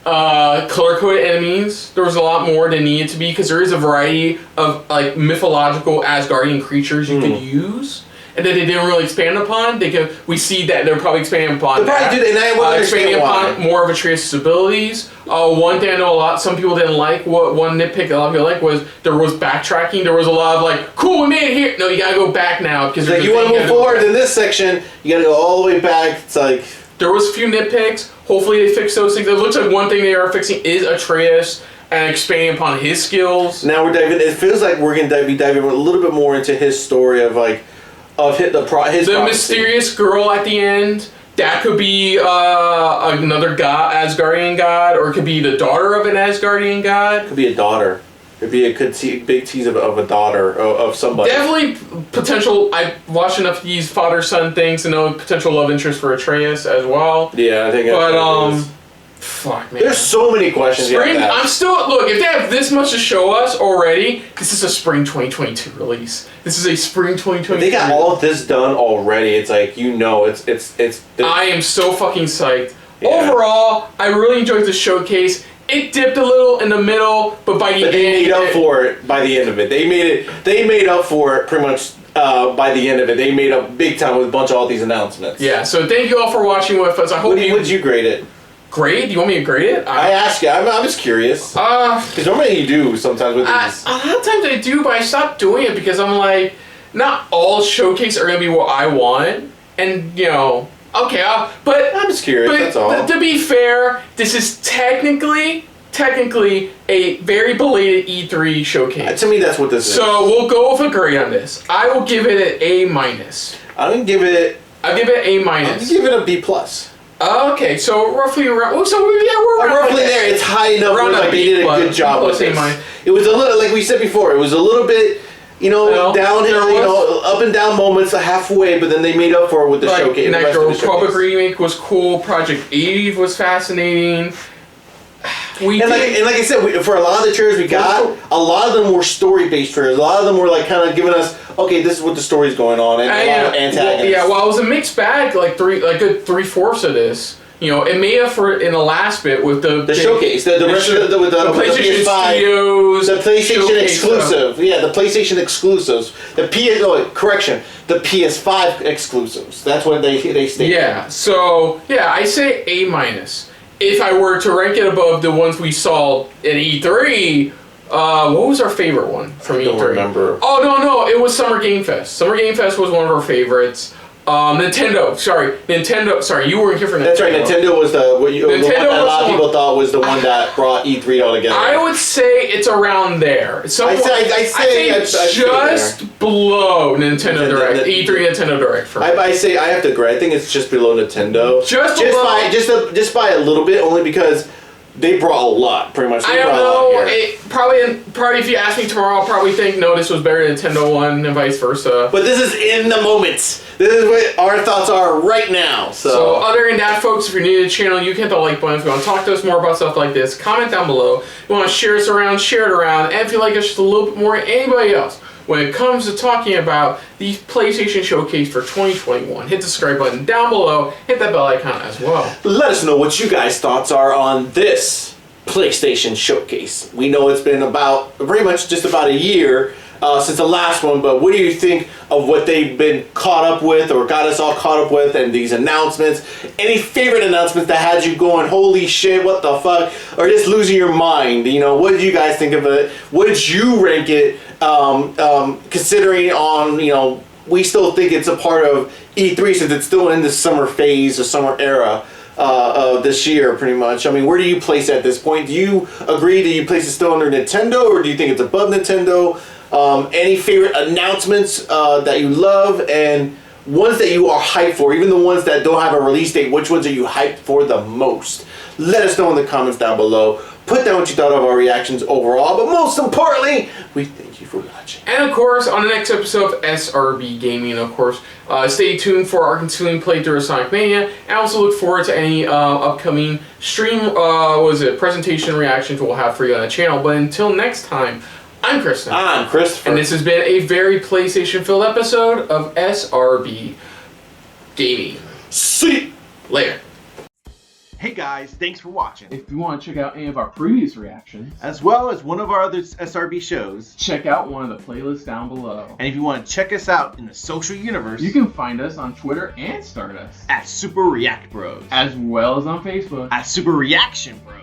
[SPEAKER 2] color-coded enemies. There was a lot more than needed to be because there is a variety of like mythological Asgardian creatures you could use. And that they didn't really expand upon. We see that they're probably expanding upon expanding upon more of Atreus' abilities. One thing I know some people didn't like, one nitpick a lot of people liked was there was backtracking. There was a lot of like, cool, we made it here. No, you gotta go back now because
[SPEAKER 3] like you want to move forward in this section. You gotta go all the way back. It's like
[SPEAKER 2] there was a few nitpicks. Hopefully they fix those things. It looks like one thing they are fixing is Atreus and expanding upon his skills.
[SPEAKER 3] Now we're diving. It feels like we're gonna be diving a little bit more into his story of like. The
[SPEAKER 2] mysterious girl at the end. That could be another god, Asgardian god, or it could be the daughter of an Asgardian god.
[SPEAKER 3] Could be a daughter. It'd be a big tease of a daughter of somebody.
[SPEAKER 2] Definitely potential. I watched enough of these father-son things to know potential love interest for Atreus as well.
[SPEAKER 3] Yeah, I think.
[SPEAKER 2] Fuck, man.
[SPEAKER 3] There's so many questions.
[SPEAKER 2] I'm still if they have this much to show us already, this is a spring 2022 release. This is a spring 2022.
[SPEAKER 3] They got all of this done already. It's like it's.
[SPEAKER 2] I am so fucking psyched. Yeah. Overall, I really enjoyed the showcase. It dipped a little in the middle, but by the end,
[SPEAKER 3] they made up for it. By the end of it, they made up for it pretty much. By the end of it, they made up big time with a bunch of all these announcements.
[SPEAKER 2] Yeah. So thank you all for watching with us. I hope
[SPEAKER 3] would you grade it?
[SPEAKER 2] Grade? Do you want me to grade it?
[SPEAKER 3] I ask you. I'm just curious. Because normally you do sometimes with these.
[SPEAKER 2] A lot of times I do, but I stopped doing it because I'm like, not all showcase are gonna be what I want, and okay. But
[SPEAKER 3] I'm just curious. That's all.
[SPEAKER 2] To be fair, this is technically a very belated E3 showcase.
[SPEAKER 3] To me, that's what this is.
[SPEAKER 2] So we'll go with a grade on this. I will give it an A-.
[SPEAKER 3] I'll give it A-. I'll give it a B+.
[SPEAKER 2] Okay, so roughly around.
[SPEAKER 3] We're roughly there. It's high enough where like they did a good job with it. It was a little, like we said before, it was a little bit, downhill, up and down moments halfway, but then they made up for it with the showcase.
[SPEAKER 2] The Republic remake was cool. Project Eve was fascinating.
[SPEAKER 3] Like I said, for a lot of the trailers we got, a lot of them were story-based trailers. A lot of them were like kind of giving us, okay, this is what the story's going on, and a lot of antagonists.
[SPEAKER 2] Well, it was a mixed bag. Like good 3/4 of this. You know, it may have in the last bit with the
[SPEAKER 3] showcase, the rest of the
[SPEAKER 2] PlayStation Studios,
[SPEAKER 3] the PlayStation exclusive,
[SPEAKER 2] stuff.
[SPEAKER 3] the PlayStation exclusives, the PS5 exclusives. That's what they stated.
[SPEAKER 2] Yeah. So I say A-. If I were to rank it above the ones we saw at E3, what was our favorite one from E3?
[SPEAKER 3] I don't remember.
[SPEAKER 2] Oh no, it was Summer Game Fest. Summer Game Fest was one of our favorites. Nintendo. Sorry, you weren't here for Nintendo.
[SPEAKER 3] That's right. Nintendo was the one that a lot of people thought was the one that brought E3 all together.
[SPEAKER 2] I would say it's around there.
[SPEAKER 3] I'd say
[SPEAKER 2] just below Nintendo Direct. E3 Nintendo Direct for me.
[SPEAKER 3] I say I have to agree. I think it's just below Nintendo.
[SPEAKER 2] Just
[SPEAKER 3] by a little bit, only because they brought a lot, pretty much.
[SPEAKER 2] I don't know. Probably if you ask me tomorrow, I'll probably think, no, this was better than Nintendo 1 and vice versa.
[SPEAKER 3] But this is in the moment. This is what our thoughts are right now. So
[SPEAKER 2] other than that, folks, if you're new to the channel, you can hit the like button. If you want to talk to us more about stuff like this, comment down below. If you want to share us around, share it around. And if you like us just a little bit more than anybody else, when it comes to talking about the PlayStation Showcase for 2021, hit the subscribe button down below. Hit that bell icon as well.
[SPEAKER 3] Let us know what you guys' thoughts are on this PlayStation Showcase. We know it's been pretty much just about a year since the last one, but what do you think of what they've been caught up with or got us all caught up with and these announcements? Any favorite announcements that had you going, holy shit, what the fuck? Or just losing your mind? You know, what did you guys think of it? What did you rank it? Considering on, we still think it's a part of E3 since it's still in the summer phase, the summer era of this year, pretty much. I mean, where do you place it at this point? Do you agree? Do you place it still under Nintendo, or do you think it's above Nintendo? Any favorite announcements that you love, and ones that you are hyped for, even the ones that don't have a release date, which ones are you hyped for the most? Let us know in the comments down below. Put down what you thought of our reactions overall, but most importantly, we thank you for watching.
[SPEAKER 2] And of course, on the next episode of SRB Gaming, of course, stay tuned for our continuing playthrough of Sonic Mania, and also look forward to any upcoming stream, presentation reactions we'll have for you on the channel. But until next time, I'm Kristen.
[SPEAKER 3] I'm Christopher.
[SPEAKER 2] And this has been a very PlayStation-filled episode of SRB Gaming.
[SPEAKER 3] See you
[SPEAKER 2] later.
[SPEAKER 14] Hey guys, thanks for watching.
[SPEAKER 2] If you want to check out any of our previous reactions,
[SPEAKER 14] as well as one of our other SRB shows,
[SPEAKER 2] check out one of the playlists down below.
[SPEAKER 14] And if you want to check us out in the social universe,
[SPEAKER 2] you can find us on Twitter and Stardust
[SPEAKER 14] at Super React Bros,
[SPEAKER 2] as well as on Facebook
[SPEAKER 14] at Super Reaction Bros.